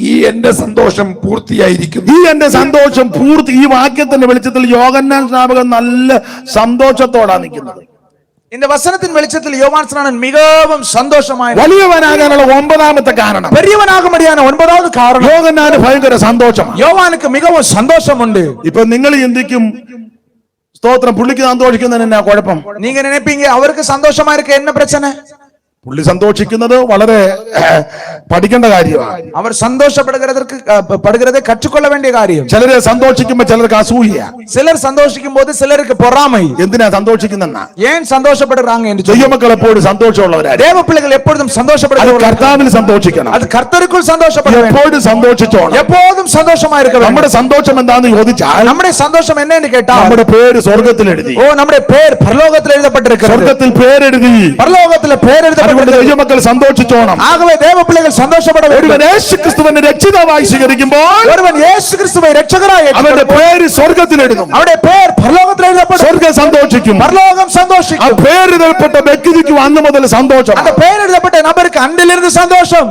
ഈ എന്റെ സന്തോഷം പൂർത്തിയായിരിക്കുന്നു. ഈ എന്റെ സന്തോഷം പൂർത്തി. ഈ വാക്യത്തിന്റെ വെളിച്ചത്തിൽ യോഹന്നാൻ സ്നാപകൻ നല്ല സന്തോഷത്തോടാണ് നിൽക്കുന്നത്. இந்த வசனத்தின் வெளிச்சத்தில் யோவான் ஸ்நானன் மிகவும் சந்தோஷமாய், വലിയവനാകാനുള്ള 9ാമത്തെ കാരണം, பெரியவனாக முடியாத 9வது காரணம், യോഹന്നാന് ഭയങ്കര സന്തോഷമാണ്. யோவானுக்கு மிகவும் சந்தோஷம் உண்டு. ഇപ്പൊ നിങ്ങൾ ചിന്തിക്കും, സ്തോത്രം, പുള്ളിക്ക് സന്തോഷിക്കുന്നതിന് എന്നാ കുഴപ്പം? நீங்க நினைப்பீங்க அவருக்கு சந்தோஷமா இருக்க என்ன பிரச்சனை? പുള്ളി സന്തോഷിക്കുന്നത് വളരെ പഠിക്കേണ്ട കാര്യമാണ്. அவர் சந்தோஷப்படுகிறதை கற்றுக்கொள்ள வேண்டிய காரியம். ചിലര് സന്തോഷിക്കുമ്പോ ചിലർക്ക് അസൂയ. சிலர் சந்தோஷிக்கும் போது சிலருக்கு பொறாமை. എന്തിനാ സന്തോഷിക്കുന്ന? ஏன் சந்தோஷப்படுறாங்க என்று ദൈവമക്കൾ എപ്പോഴും സന്തോഷമുള്ളവരാണ്. தேவ பிள்ளைகள் எப்பொழுதும் சந்தோஷப்படுகிறவர்கள். കർത്താവിൽ സന്തോഷിക്കണം. அது கர்த்தருக்குள் சந்தோஷப்பட வேண்டும். എപ്പോഴും സന്തോഷിച്ചോണം. எப்போதும் சந்தோஷமா இருக்க வேண்டும். നമ്മുടെ സന്തോഷം എന്താണെന്ന് ചോദിച്ചാൽ நம்முடைய சந்தோஷம் என்ன என்று கேட்டால் നമ്മുടെ പേര് സ്വർഗ്ഗത്തിൽ എഴുതി. நம்முடைய பேர் பரலோகத்தில் எழுதப்பட்டிருக்கிறது. സ്വർഗ്ഗത്തിൽ പേരെഴുതി. பரலோகத்தில் பேர் எழுதப்பட்டிருக்கிறது. ദൈവമക്കൾ സന്തോഷിച്ചോണം. ஆகவே தேவ பிள்ளைகள் சந்தோஷப்பட வேண்டும். ഒരുവൻ യേശുക്രിസ്തുവിനെ രക്ഷിതാവായി സ്വീകരിക്കുമ്പോൾ ஒருவன் இயேசு கிறிஸ்துவை இரட்சகராய் അവന്റെ പേര് സ്വർഗ്ഗത്തിൽ എഴുതും. அவருடைய பேர் பரலோகத்தில் எழுதப்படும். സ്വർഗ്ഗം സന്തോഷിക്കും. பரலோகம் ആ சந்தோஷிக்கும். പേരെഴുതപ്പെട്ട വ്യക്തിക്ക് അന്ന് മുതൽ സന്തോഷം. அந்த பேர் எழுதப்பட்ட நபருக்கு அன்றிலிருந்து சந்தோஷம்.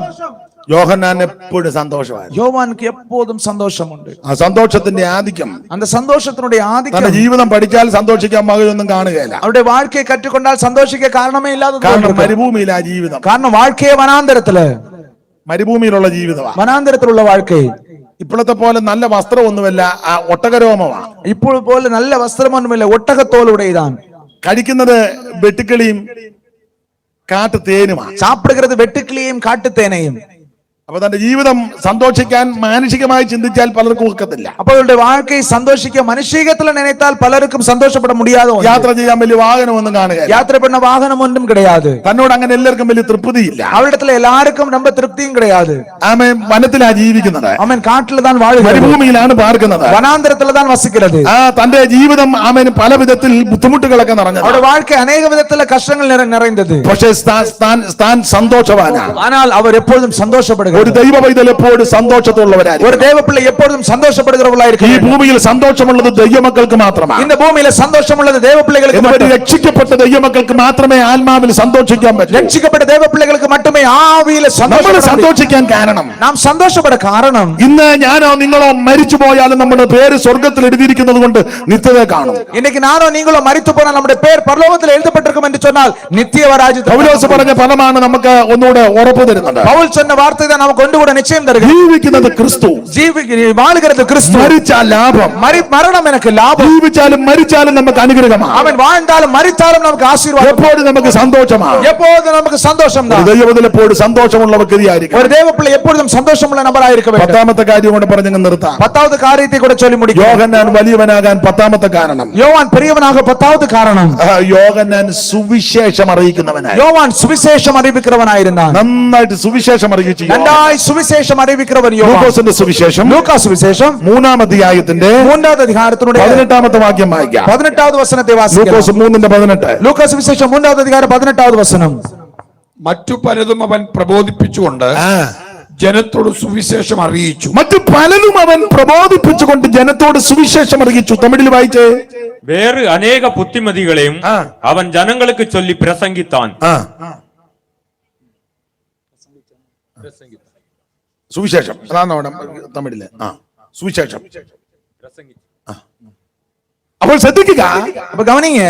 യോഹന്നാൻ എപ്പോഴും സന്തോഷമായിരുന്നു. யோவானுக்கு எப்போதும் சந்தோஷம் உண்டு. ആ സന്തോഷത്തിന്റെ ആധിക്യം அந்த സന്തോഷത്തിനുடைய തന്റെ ஆதிக்கம் ജീവിതം പഠിച്ചാൽ സന്തോഷിക്കാൻ മകയൊന്നും കാണുകയില്ല. அவருடைய வாழ்க்கையை கற்றுக்கொண்டால் சந்தோஷிக்க காரணமே இல்லாதது. കാരണം മരുഭൂമിയിലാ ജീവിതം. காரணம் வாழ்க்கையே வனாந்தரத்துல, മരുഭൂമിയിലുള്ള ജീവിതമാണ്. வனாந்தரத்தில் உள்ள வாழ்க்கை. ഇപ്പോഴത്തെ പോലെ നല്ല വസ്ത്രമൊന്നുമല്ല, ആ ഒട്ടകരോമമാണ്. ഇപ്പോൾ പോലെ நல்ல വസ്ത്രമൊന്നുമില്ല, ഒട്ടകത്തോലുടേതാണ്. കഴിക്കുന്നത് വെട്ടുക്കിളിയും കാട്ടുതേനുമാണ്. சாப்பிடுகிறது வெட்டுக்கிளியும் காட்டுத்தேனையும். അപ്പൊ തന്റെ ജീവിതം സന്തോഷിക്കാൻ മാനുഷികമായി ചിന്തിച്ചാൽ പലർക്കും ഒക്കത്തില്ല. அப்போ அவருடைய வாழ்க்கை சந்தோஷிக்க மனுஷீகத்துல நினைத்தால் பலருக்கும் சந்தோஷப்பட முடியாத ஒன்று. യാത്ര ചെയ്യാൻ വലിയ വാഹനമൊന്നും കാണുകയില്ല. யாத்திரை பண்ண வாகனம் ஒன்றும் கிடையாது. തന്നോട് അങ്ങനെ എല്ലാവർക്കും വലിയ തൃപ്തിയില്ല. அவரிடத்துல எல்லாருக்கும் ரொம்ப திருப்தியும் கிடையாது. ആമേൻ വനത്തിലാ ജീവിക്കുന്നത്. அவன் காட்டுல தான் வாழ்கிறது. മരുഭൂമിയിലാണ് പാർക്കുന്നത്. வனாந்தரத்துல தான் வசிக்கிறது. തന്റെ ജീവിതം ആമേൻ പല വിധത്തിൽ ബുദ്ധിമുട്ടുകളൊക്കെ നിറഞ്ഞത്. அவருடைய வாழ்க்கை அநேக விதத்துல கஷ்டங்கள் நிறைந்தது. പക്ഷേ താൻ സന്തോഷവാനാണ്. ஆனால் அவர் எப்பொழுதும் சந்தோஷப்படுகிறார். ഒരു ദൈവ പൈതൽ എപ്പോഴും സന്തോഷത്തോടുള്ളവരായിരിക്കും. ஒரு தேவ பிள்ளை எப்பொழுதும் சந்தோஷப்படுகிறவர்களாയിരിക്കും. ഈ ഭൂമിയിൽ സന്തോഷമുള്ളത് ദൈവമക്കൾക്ക് മാത്രമാണ്. இந்த பூமியில சந்தோஷம் உள்ளது தேவ பிள்ளைகளுக்கு மட்டுமே. രക്ഷിക്കപ്പെട്ട ദൈവമക്കൾക്ക് മാത്രമേ ആത്മാവിൽ സന്തോഷിക്കാൻ പറ്റൂ. രക്ഷിക്കപ്പെട്ട தேவ பிள்ளைகளுக்கு மட்டுமே ஆவியில നമ്മൾ സന്തോഷിക്കാൻ കാരണം, நாம் சந்தோஷப்பட காரணம், ഇന്ന് ഞാനോ നിങ്ങളോ മരിച്ചു പോയാലും നമ്മുടെ പേര് സ്വർഗ്ഗത്തിൽ എഴുതിയിരിക്കുന്നത് കൊണ്ട് നിത്യത കാണും. இன்னைக்கு நானோ நீங்களோ மரித்து போனால் நம்முடைய பேர் பரலோகத்தில் எழுதப்பட்டிருக்கும் என்று சொன்னால் நித்திய ராஜ்யத்தில். പൗലോസ് പറഞ്ഞ പദമാണ് നമുക്ക് ഒന്നുകൂടെ ഉറപ്പ് തരുന്നത്. பவுல் சொன்ன வார்த்தை தான் நமக்கு ஒன்று கூட நிச்சயம் தருகிறது. ജീവിക്കുന്നത് ക്രിസ്തു, வாழுகிறது கிறிஸ்து. മരിച്ചാൽ ലാഭം. மரணம் எனக்கு லாபம். ജീവിച്ചാലും മരിച്ചാലും നമുക്ക് അനുഗ്രഹമാണ്. அவன் வாழ்ந்தாலும் மரித்தாலும் நமக்கு ஆசீர்வாதம். എപ്പോഴും നമുക്ക് സന്തോഷമാണ്. எப்போதும் நமக்கு சந்தோஷம் தான். ദൈവത്തിൽ എപ്പോഴും സന്തോഷമുള്ള വ്യക്തിയായിരിക്കും. ஒரு தேவ பிள்ளை எப்பொழுதும் சந்தோஷமுள்ள நபராக இருக்க வேண்டும். പത്താമത്തെ കാര്യം കൊണ്ട് പറഞ്ഞങ്ങ് നിർത്താം. 10வது காரியத்தை கூட சொல்லி முடிக்கும். യോഹന്നാൻ വലിയവനാകാൻ പത്താമത്തെ കാരണം, யோவான் பெரியவனாக 10வது காரணம், യോഹന്നാൻ സുവിശേഷം അറിയിക്കുന്നവനായി. யோவான் சுவிசேஷம் அறிவிக்கிறவனாயிருந்தான். നന്നായിട്ട് സുവിശേഷം അറിയിച്ചു. நன்றாய் சுவிசேஷம் அறிவிக்கிறவன் யோவான். ലൂക്കോസിന്റെ സുവിശേഷം, லூக்கா சுவிசேஷம் 3-ാം അധ്യായത്തിന്റെ 3வது அதிகாரத்தினுடைய 18-ാമത്തെ വാക്യം വായിക്കാം. 18வது വചനത്തെ വാസിക്കാം. ലൂക്കോസ് 3:18. ലൂക്കാ സുവിശേഷം 3வது அதிகாரம் 18வது വചനം. മറ്റു പലതും അവൻ പ്രബോധിപ്പിച്ചുകൊണ്ട് ജനത്തോട് സുവിശേഷം അറിയിച്ചു. മറ്റു പലതും അവൻ പ്രബോധിപ്പിച്ചുകൊണ്ട് ജനത്തോട് സുവിശേഷം അറിയിച്ചു. തമിഴിൽ വായിച്ചേ. வேறு அநேக புத்திமதிகளையும் அவன் ஜனங்களுக்கு சொல்லி பிரசங்கித்தான். സുവിശേഷം അതാണ് അവിടെ തമിഴില്. സുവിശേഷം. അപ്പോൾ ശ്രദ്ധിക്കുക, அப்ப கவனிங்க,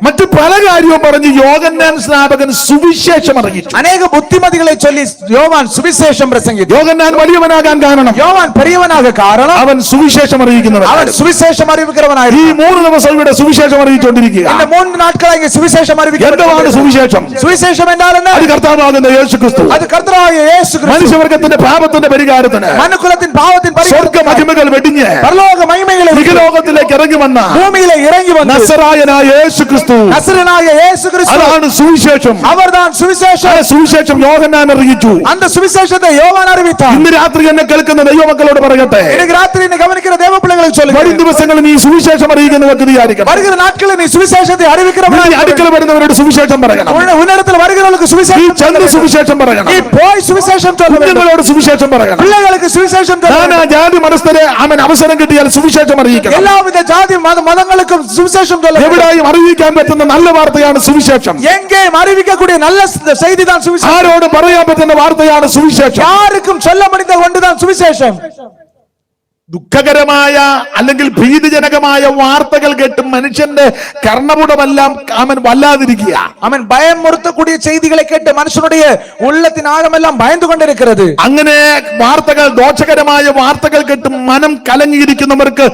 മറ്റു പല കാര്യവും പറഞ്ഞ് യോഹന്നാൻ സ്നാപകൻ സുവിശേഷം അറിയിച്ചു. அநேக புத்திமதிகளை சொல்லி யோவான் சுவிசேஷம் பிரசங்கித்தான். യോഹന്നാൻ വലിയവനാകാൻ കാരണം, யோவான் பெரியவனாக காரணம், അവൻ സുവിശേഷം അറിയിക്കുന്നവൻ. அவன் சுவிசேஷம் ഈ அறிவிக்கிறவனாயிருந்தான். 3 ദിവസം ഇവിടെ സുവിശേഷം അറിയിച്ചുകൊണ്ടിരിക്കുക. இந்த 3 நாட்களா இங்கே சுவிசேஷம் அறிவிக்கிறார். എന്താണ് സുവിശേഷം? சுவிசேஷம் என்றால் என்ன? അത് കർത്താവാകുന്ന യേശുക്രിസ്തു. அது கர்த்தராகிய இயேசு கிறிஸ்து. മനുഷ്യവർഗത്തിന്റെ പാപത്തിന്റെ പരിഹാരത്തിന് மனுக்குலத்தின் பாவத்தின் സ്വർഗ്ഗ മഹിമകൾ വെടിഞ്ഞ് பரலோக மகிமைகளை നിഖിലോകത്തിലേക്ക് ഇറങ്ങി വന്ന பூமியில இறங்கி வந்து നസറായനായ യേശുക്രിസ്തു, நசரேயனாகிய இயேசு கிறிஸ்து, അതാണ് സുവിശേഷം. அவர்தான் சுவிசேஷம். ആ സുവിശേഷം യോഹന്നാൻ അറിയിച്ചു. அந்த சுவிசேஷத்தை யோவான் அறிவித்தான். ഇന്ന് രാത്രി എന്നെ കേൾക്കുന്ന ദൈവമക്കളോട് പറയട്ടെ, இன்னைக்கு ராத்திரி என்ன கவனிக்கிற தேவ பிள்ளைகளுக்கு വരും சொல்லுங்க, ദിവസങ്ങളിൽ നീ സുവിശേഷം അറിയിക്കുന്ന വ്യക്തിയായിരിക്കണം. வருகிற நாட்களில் நீ சுவிசேஷத்தை அறிவிக்கிறவனாய் നീ അടുക്കൽ വരുന്നവരോട് സുവിശേഷം പറയണം. உன்னிடத்தில் வருகிறவர்களுக்கு നീ சுவிசேஷம் ചെന്ന് സുവിശേഷം പറയണം. நீ போய் சுவிசேஷம் சொல்ல வேண்டும். കുഞ്ഞുങ്ങളോട് സുവിശേഷം പറയണം. பிள்ளைகளுக்கு சுவிசேஷம் சொல்ல നാനാ வேண்டும். ജാതി മനസ്സരെ അവൻ അവസരം കിട്ടിയാൽ സുവിശേഷം അറിയിക്കണം. எல்லாவித ஜாதி மதங்களுக்கும் சுவிசேஷம் சொல்ல வேண்டும். എവിടെയും അറിയിക്കാൻ പറ്റുന്ന നല്ല വാർത്തയാണ് സുവിശേഷം. எங்கேயும் அறிவிக்கக்கூடிய நல்ல செய்தி தான் சுவிசேஷம். ആരോട് പറയാൻ പറ്റുന്ന വാർത്തയാണ് സുവിശേഷം. யாருக்கும் சொல்ல முடிந்த ஒன்றுதான் சுவிசேஷம். ദുഃഖകരമായ അല്ലെങ്കിൽ ഭീതിജനകമായ വാർത്തകൾ കേട്ട് മനുഷ്യന്റെ കർണപുടമെല്ലാം അവൻ വല്ലാതിരിക്കുക. അവൻ பயமுறுத்தக்கூடிய செய்திகளை கேட்டு மனுஷனுடைய உள்ளத்தின் ஆழமெல்லாம் பயந்து கொண்டிருக்கிறது. അങ്ങനെ വാർത്തകൾ, ദോഷകരമായ വാർത്തകൾ കേട്ട് മനം കലങ്ങിയിരിക്കുന്നവർക്ക്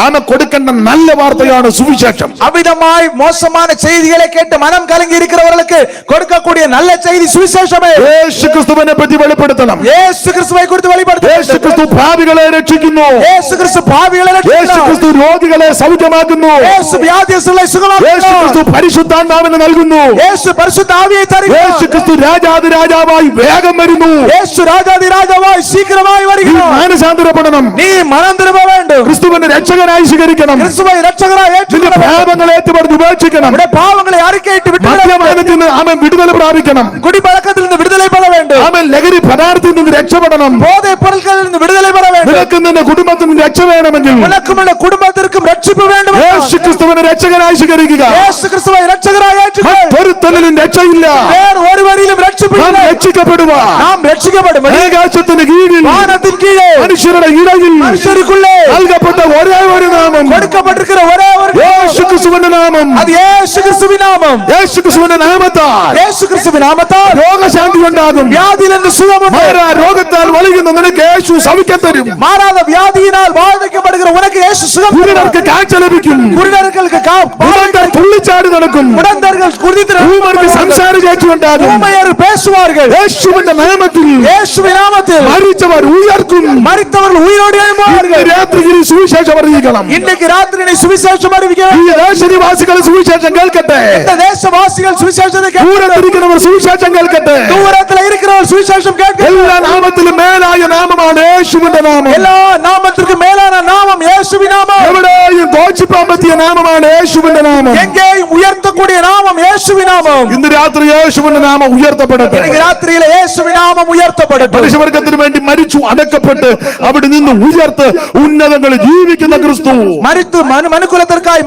അവൻ കൊടുക്കേണ്ട നല്ല വാർത്തയാണ് സുവിശേഷം. அவிதமாய் மோசமான செய்திகளை கேட்டு மனம் கலங்கி இருக்கிறவர்களுக்கு கொடுக்கக்கூடிய நல்ல செய்தி சுவிசேஷமே. യേശു ക്രിസ്തുവിനെ പറ്റി വെളിപ്പെടുത്തണം. இயேசு கிறிஸ்துவை குறித்து வெளிப்படுத்தணும். യേശു ക്രിസ്തു പാപികളെ രക്ഷിക്കുന്നു. இயேசு கிறிஸ்து பாவிகளை യേശു ரட்சிக்கிறார். ക്രിസ്തു രോഗികളെ സൗഖ്യമാക്കുന്നു. இயேசு வியாதியஸ்தர்களை യേശു சுகமாக்குகிறார். ക്രിസ്തു പരിശുദ്ധാത്മാവിനെ നൽകുന്നു. இயேசு பரிசுத்த ஆவியை യേശു தருகிறார். ക്രിസ്തു രാജാതിരാജാവായി വേഗം വരുന്നു. இயேசு ராஜாதி ராஜாவாய் சீக்கிரமாய் നീ வருகிறார். മാനസാന്തരപ്പെടണം. நீ மனம் திரும்ப வேண்டும். ക്രിസ്തുവിനെ രക്ഷകനായി സ്വീകരിക്കണം. கிறிஸ்துவை இரட்சகராய் നിന്റെ ஏற்றுக்கொள்ள வேண்டும். പാപങ്ങളെ ഏറ്റുപറഞ്ഞ് ഉപേക്ഷിക്കണം. உடைய பாவங்களை அறிக்கையிட்டு விட்டு விட வேண்டும். മദ്യപാനത്തിൽ നിന്ന് അവൻ വിടുതല പ്രാപിക്കണം. குடிப்பழக்கத்திலிருந்து விடுதலை பெற வேண்டும். അവൻ ലഹരി പദാർത്ഥത്തിൽ നിന്ന് രക്ഷപ്പെടണം. போதை பொருட்களிலிருந்து விடுதலை பெற வேண்டும். നിനക്ക് നിന്റെ കുടുംബത്തിന് രക്ഷ വേണമെങ്കിൽ உனக்கும் உள்ள குடும்பத்திற்கும் ரட்சிப்பு வேண்டும். യേശു ക്രിസ്തുവിനെ രക്ഷകനായി സ്വീകരിക്കുക. இயேசு கிறிஸ்துவை இரட்சகராய் ஏற்றுக்கொள். മറ്റൊരുത്തനിലും രക്ഷയില്ല. வேறு ஒருவரிலும் ரட்சிப்பு നാം இல்லை. രക്ഷിക്കപ്പെടുക. நாம் ரட்சிக்கப்படும்படி ആകാശത്തിന് കീഴിൽ வானத்தின் கீழே മനുഷ്യരുടെ ഇടയിൽ மனுஷருக்குள்ளே നൽകപ്പെട്ട ഒരേ ഒരു നാമം கொடுக்கப்பட்டிருக்கிற ஒரே ஒரு യേശു ക്രിസ്തുവിന്റെ നാമം. அது இயேசு கிறிஸ்துவின் நாமம். യേശു ക്രിസ്തുവിന്റെ നാമത്താൽ இயேசு கிறிஸ்துவின் நாமத்தால் രോഗശാന്തി ഉണ്ടാകും. வியாதியிலிருந்து சுகம் உண்டு. മാറാ രോഗത്താൽ വലയുന്ന നിനക്ക് യേശു സൗഖ്യം തരും. மாறாத வியாதியினால் வாழ்விக்கப்படுகிற உனக்கு இயேசு சுகம் കുരുടർക്ക് കാഴ്ച ലഭിക്കും. குருடர்களுக்கு മുടന്തർ തുള്ളിച്ചാടി നടക്കും. முடந்தர்கள் குருதித்து ഊമർക്ക് സംസാരശേഷി ഉണ്ടാകും. ஊமையர் பேசுவார்கள். യേശുവിന്റെ നാമത്തിൽ இயேசுவின் நாமத்தில் മരിച്ചവർ ഉയർക്കും. மரித்தவர்கள் உயிரோடு எழும்புவார்கள். രാത്രിയിൽ സുവിശേഷം അറിയിക്കണം. இன்றைக்கு ராத்திரி நீ சுவிசேஷம் அறிவிக்க ഈ ദേശനിവാസികൾ സുവിശേഷം കേൾക്കട്ടെ. இந்த தேசவாசிகள் சுவிசேஷத்தை கேட்க ദൂരത്തിരിക്കുന്നവർ സുവിശേഷം കേൾക്കട്ടെ. தூரத்தில் இருக்கிறவர்கள் சுவிசேஷம் கேட்க എല്ലാ നാമത്തിലും മേലായ നാമമാണ് യേശുവിന്റെ നാമം. எல்லா நாமத்திற்கும் மேலான நாமம் இயேசுவின் நாமம். എവിടെയും ഘോഷിപ്പാൻ പറ്റിയ നാമമാണ് യേശുവിന്റെ നാമം. எங்கேயும் உயர்த்தக்கூடிய நாமம் இயேசுவின் நாமம். ഇന്ന് രാത്രി യേശുവിന്റെ നാമം ഉയർത്തപ്പെടട്ടെ. இன்னைக்கு ராத்திரியில இயேசுவின் நாமம் உயர்த்தப்படட்டும். മനുഷ്യവർഗത്തിന് വേണ്ടി മരിച്ചു അടക്കപ്പെട്ട് അവിടെ നിന്ന് ഉയർത്ത് ഉന്നതങ്ങളിൽ ജീവിക്കുന്ന ക്രിസ്തു. மரித்து மனுக்குலத்திற்காய்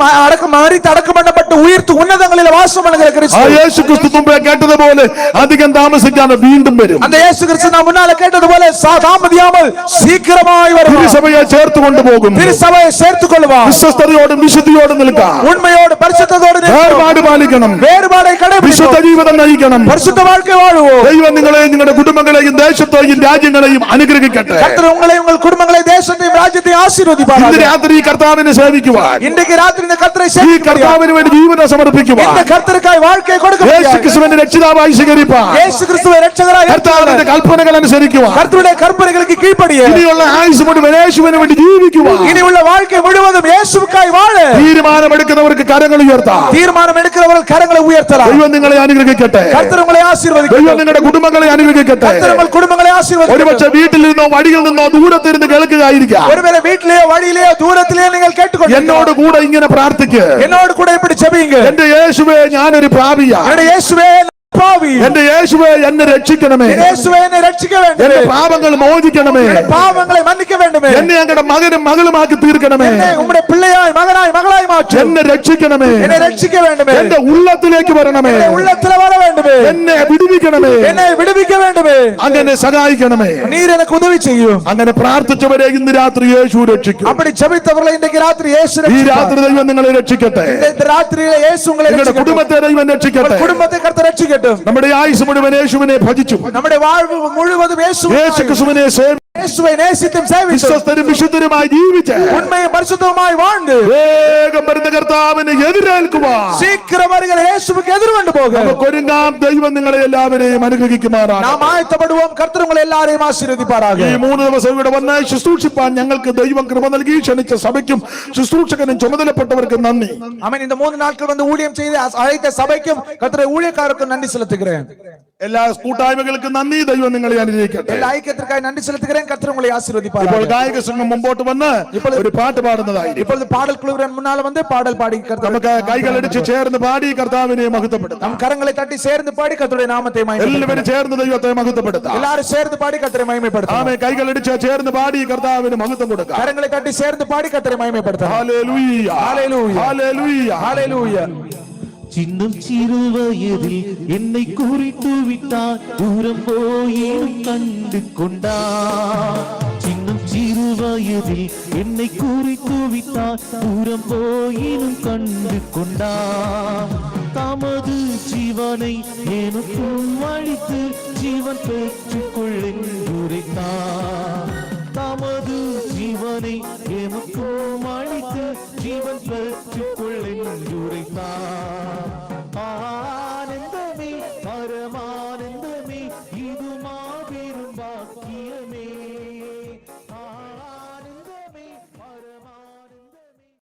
மரித்து அடக்கம் பண்ணப்பட்டு உயிர்த்து உன்னதங்களில் வாசம் பண்ணுகிற ആ கிறிஸ்து. യേശു ക്രിസ്തു മുമ്പേ കേട്ടതുപോലെ അധികം താമസിക്കാതെ വീണ്ടും വരും. அந்த இயேசு கிறிஸ்து நாம் முன்னால கேட்டது போல தாமதியாமல் சீக்கிரமாய் வருவார். തിരുസഭയെ ചേർത്ത് കൊണ്ടുപോകും. திருச்சபையை சேர்த்துக் கொள்வார். വിശ്വസ്തയോടും വിശുദ്ധിയോടും നിൽക്കാം. உண்மையோடு பரிசுத்தத்தோடு വേർപാട് പാലിക്കണം. வேறுபாடை വിശുദ്ധ கடைபிடிப்போம். ജീവിതം നയിക്കണം. பரிசுத்த வாழ்க்கை வாழுவோம். ദൈവം നിങ്ങളെയും നിങ്ങളുടെ കുടുംബങ്ങളെയും ദേശത്തെയും രാജ്യങ്ങളെയും അനുഗ്രഹിക്കട്ടെ. கர்த்தர் உங்களையும் உங்கள் குடும்பங்களை தேசத்தையும் ராஜ்யத்தையும் ഇന്ന് ஆசீர்வதிப்பார். രാത്രി ഈ കർത്താവിനെ സേവിക്കുവാൻ, இன்றைக்கு ராத்திரி இந்த கர்த்தரை ഈ சேவிக்க കർത്താവിന് വേണ്ടി ജീവിതം സമർപ്പിക്കുവാൻ, இந்த கர்த்தருக்காய் வாழ்க்கையை கொடுக்க യേശു ക്രിസ്തുവിനെ രക്ഷിതാവായി സ്വീകരിപ്പാൻ, இயேசு கிறிஸ்துவை இரட்சகராய் കർത്താവിന്റെ ஏற்றுக்கொள்ள കൽപ്പനകൾ അനുസരിക്കുവാൻ, கர்த்தருடைய கற்பனைகளுக்கு கீழ்ப்படிய ഇനിയുള്ള ആയുസ് മുഴുവൻ യേശുവിന് വേണ്ടി ജീവിക്കുവാൻ இனி உள்ள வாழ்க்கை முழுவதும் இயேசுவுக்காய் வாழ തീരുമാനമെടുക്കുന്നവർക്ക് കരങ്ങൾ ഉയർത്താം. தீர்மானம் எடுக்கிறவர்கள் கரங்களை உயர்த்தலாம். ദൈവം നിങ്ങളെ അനുഗ്രഹിക്കട്ടെ. கர்த்தர் உங்களை ദൈവം ஆசீர்வதிக்கட்டும். നിങ്ങളുടെ കുടുംബങ്ങളെ അനുഗ്രഹിക്കട്ടെ. கர்த்தர் உங்கள் குடும்பங்களை ஆசீர்வதிக்கட்டும். ഒരുപക്ഷെ വീട്ടിൽ നിന്നോ വഴിയിൽ നിന്നോ ദൂരത്തിരുന്ന് കേൾക്കുകയായിരിക്കാം. ஒருவேளை வீட்டிலேயோ வழியிலேயோ தூரத்திலேயோ நீங்கள் கேட்டுக்கொண்டு എന്നോട് കൂടെ ഇങ്ങനെ പ്രാർത്ഥിക്ക്. என்னோடு கூட இப்படி ஜெபிங்க. എന്റെ യേശുവേ, ഞാനൊരു പാപിയാ. என்னுடைய இயேசுவே பாவி. എന്റെ യേശുവേ, എന്നെ രക്ഷിക്കണമേ. இயேசுவே என்னை ரட்சிக்க வேண்டும். എന്റെ പാപങ്ങൾ മോചിക്കണമേ. என்னுடைய பாவங்களை மன்னிக்க வேண்டும். എന്നെ അങ്ങയുടെ മകനും മകളുമാക്കി തീർക്കണമേ. என்னை உம்முடைய பிள்ளையாய் மகனாய் மகளாய் மாற்று. എന്നെ രക്ഷിക്കണമേ. என்னை ரட்சிக்க வேண்டும். എന്റെ ഉള്ളത്തിലേക്ക് വരണമേ. என்னை உள்ளத்துல வர வேண்டும். എന്നെ വിടുവിക്കണമേ. என்னை விடுவிக்க வேண்டும். അങ്ങനെ സഹായിക്കണമേ. நீர் எனக்கு உதவி செய்யும். അങ്ങനെ പ്രാർത്ഥിച്ചവരെ ഇന്ന് രാത്രി യേശു രക്ഷിക്കും. அப்படி ஜெபித்தவர்களை இன்றைக்கு ராத்திரி இயேசு ഈ ரட்சிப்பார். രാത്രി ദൈവം നിങ്ങളെ രക്ഷിക്കട്ടെ. இந்த ராத்திரியில இயேசு உங்களை നിങ്ങളുടെ ரட்சிக்கட்டும். കുടുംബത്തെ ദൈവം രക്ഷിക്കട്ടെ. உங்கள் குடும்பத்தை கர்த்தர் ரட்சிக்கட்டும். നമ്മുടെ ആയുസ് മുഴുവൻ യേശുവിനെ ഭജിച്ചു. நம்முடைய வாழ்வு முழுவதும் യേശു இயேசுவை ക്രിസ്തുവിനെ இயேசுவை நேசித்தும் சேவித்தும் വിശ്വസ്തരും വിശുദ്ധരുമായി ജീവിച്ച് உண்மையும் பரிசுத்தமாய் வாழ்ந்து വേഗം വരുന്ന കർത്താവിനെ എതിരേൽക്കുവാൻ சீக்கிரம் வருகிற இயேசுவுக்கு எதிர்கொண்டு போக നമുക്കൊരുങ്ങാം. ദൈവം നിങ്ങളെ എല്ലാവരെയും അനുഗ്രഹിക്കുമാറാണ്. நாம் ஆயத்தப்படுவோம். கர்த்தர் உங்களை எல்லாரையும் ஆசீர்வதிப்பாராக. ഈ 3 ദിവസം ഇവിടെ വന്ന് ശുശ്രൂഷിപ്പാൻ ഞങ്ങൾക്ക് ദൈവം കൃപ നൽകി ക്ഷണിച്ച സഭയ്ക്കും ശുശ്രൂഷകനും ചുമതലപ്പെട്ടവർക്ക് നന്ദി. ஆமென். இந்த 3 நாட்கள் வந்து ஊழியம் செய்து அழைத்த சபைக்கும் கர்த்தருடைய ஊழியக்காரருக்கும் நன்றி செலுத்துகிறேன். എല്ലാ കൂട്ടായ്മകൾക്കും നന്ദി. ദൈവം നിങ്ങളെ അനുഗ്രഹിക്കട്ടെ. எல்லா ஐக்கியத்திற்காய் நன்றி செலுத்துகிறேன். கர்த்தர் உங்களை ഇപ്പോൾ ஆசீர்வதிப்பாராக. ഗായക സംഘം മുമ്പോട്ട് വന്ന് ഒരു പാട്ട് പാടുന്നതായിരിക്കും. இப்பொழுது பாடல் குழுவினர் முன்னால வந்து பாடல் பாடி கர்த்தர் നമുക്ക് കൈകളടിച്ച് ചേർന്ന് പാടി കർത്താവിനെ മഹത്വപ്പെടുത്താം. நம் கரங்களை தட்டி சேர்ந்து பாடி கர்த்தருடைய நாமத்தை மகிமைப்படுத்துவோம். എല്ലാവരും ചേർന്ന് ദൈവത്തെ മഹത്വപ്പെടുത്താം. எல்லாரும் சேர்ந்து பாடி கர்த்தரை மகிமைப்படுத்துவோம். ആമേൻ. കൈകളടിച്ച് ചേർന്ന് പാടി കർത്താവിന് മഹത്വം കൊടുക്കാം. கரங்களை தட்டி சேர்ந்து பாடி கர்த்தரை மகிமைப்படுத்துவோம். ഹല്ലേലൂയ, ஹல்லேலூயா, ഹല്ലേലൂയ, ஹல்லேலூயா. சின்னம் சிறு வயதில் என்னை குறித்து விட்டார், தூரம் போயும் கண்டு கொண்டார். சின்னம் சிறுவயதில் என்னை குறித்து விட்டார், தூரம் போயினும் கண்டு கொண்டார். தமது ஜீவனை எனக்கும் அளித்து ஜீவன் பெற்றுக்கொள் என்றுரைத்தார். தமது ஜீவனை எனக்கும் அளித்து ஜீவன் பெற்றுக்கொள் என்றுரைத்தார். ஆனந்தமே பரமானந்தமே, இது மாபெரும் பாக்கியமே.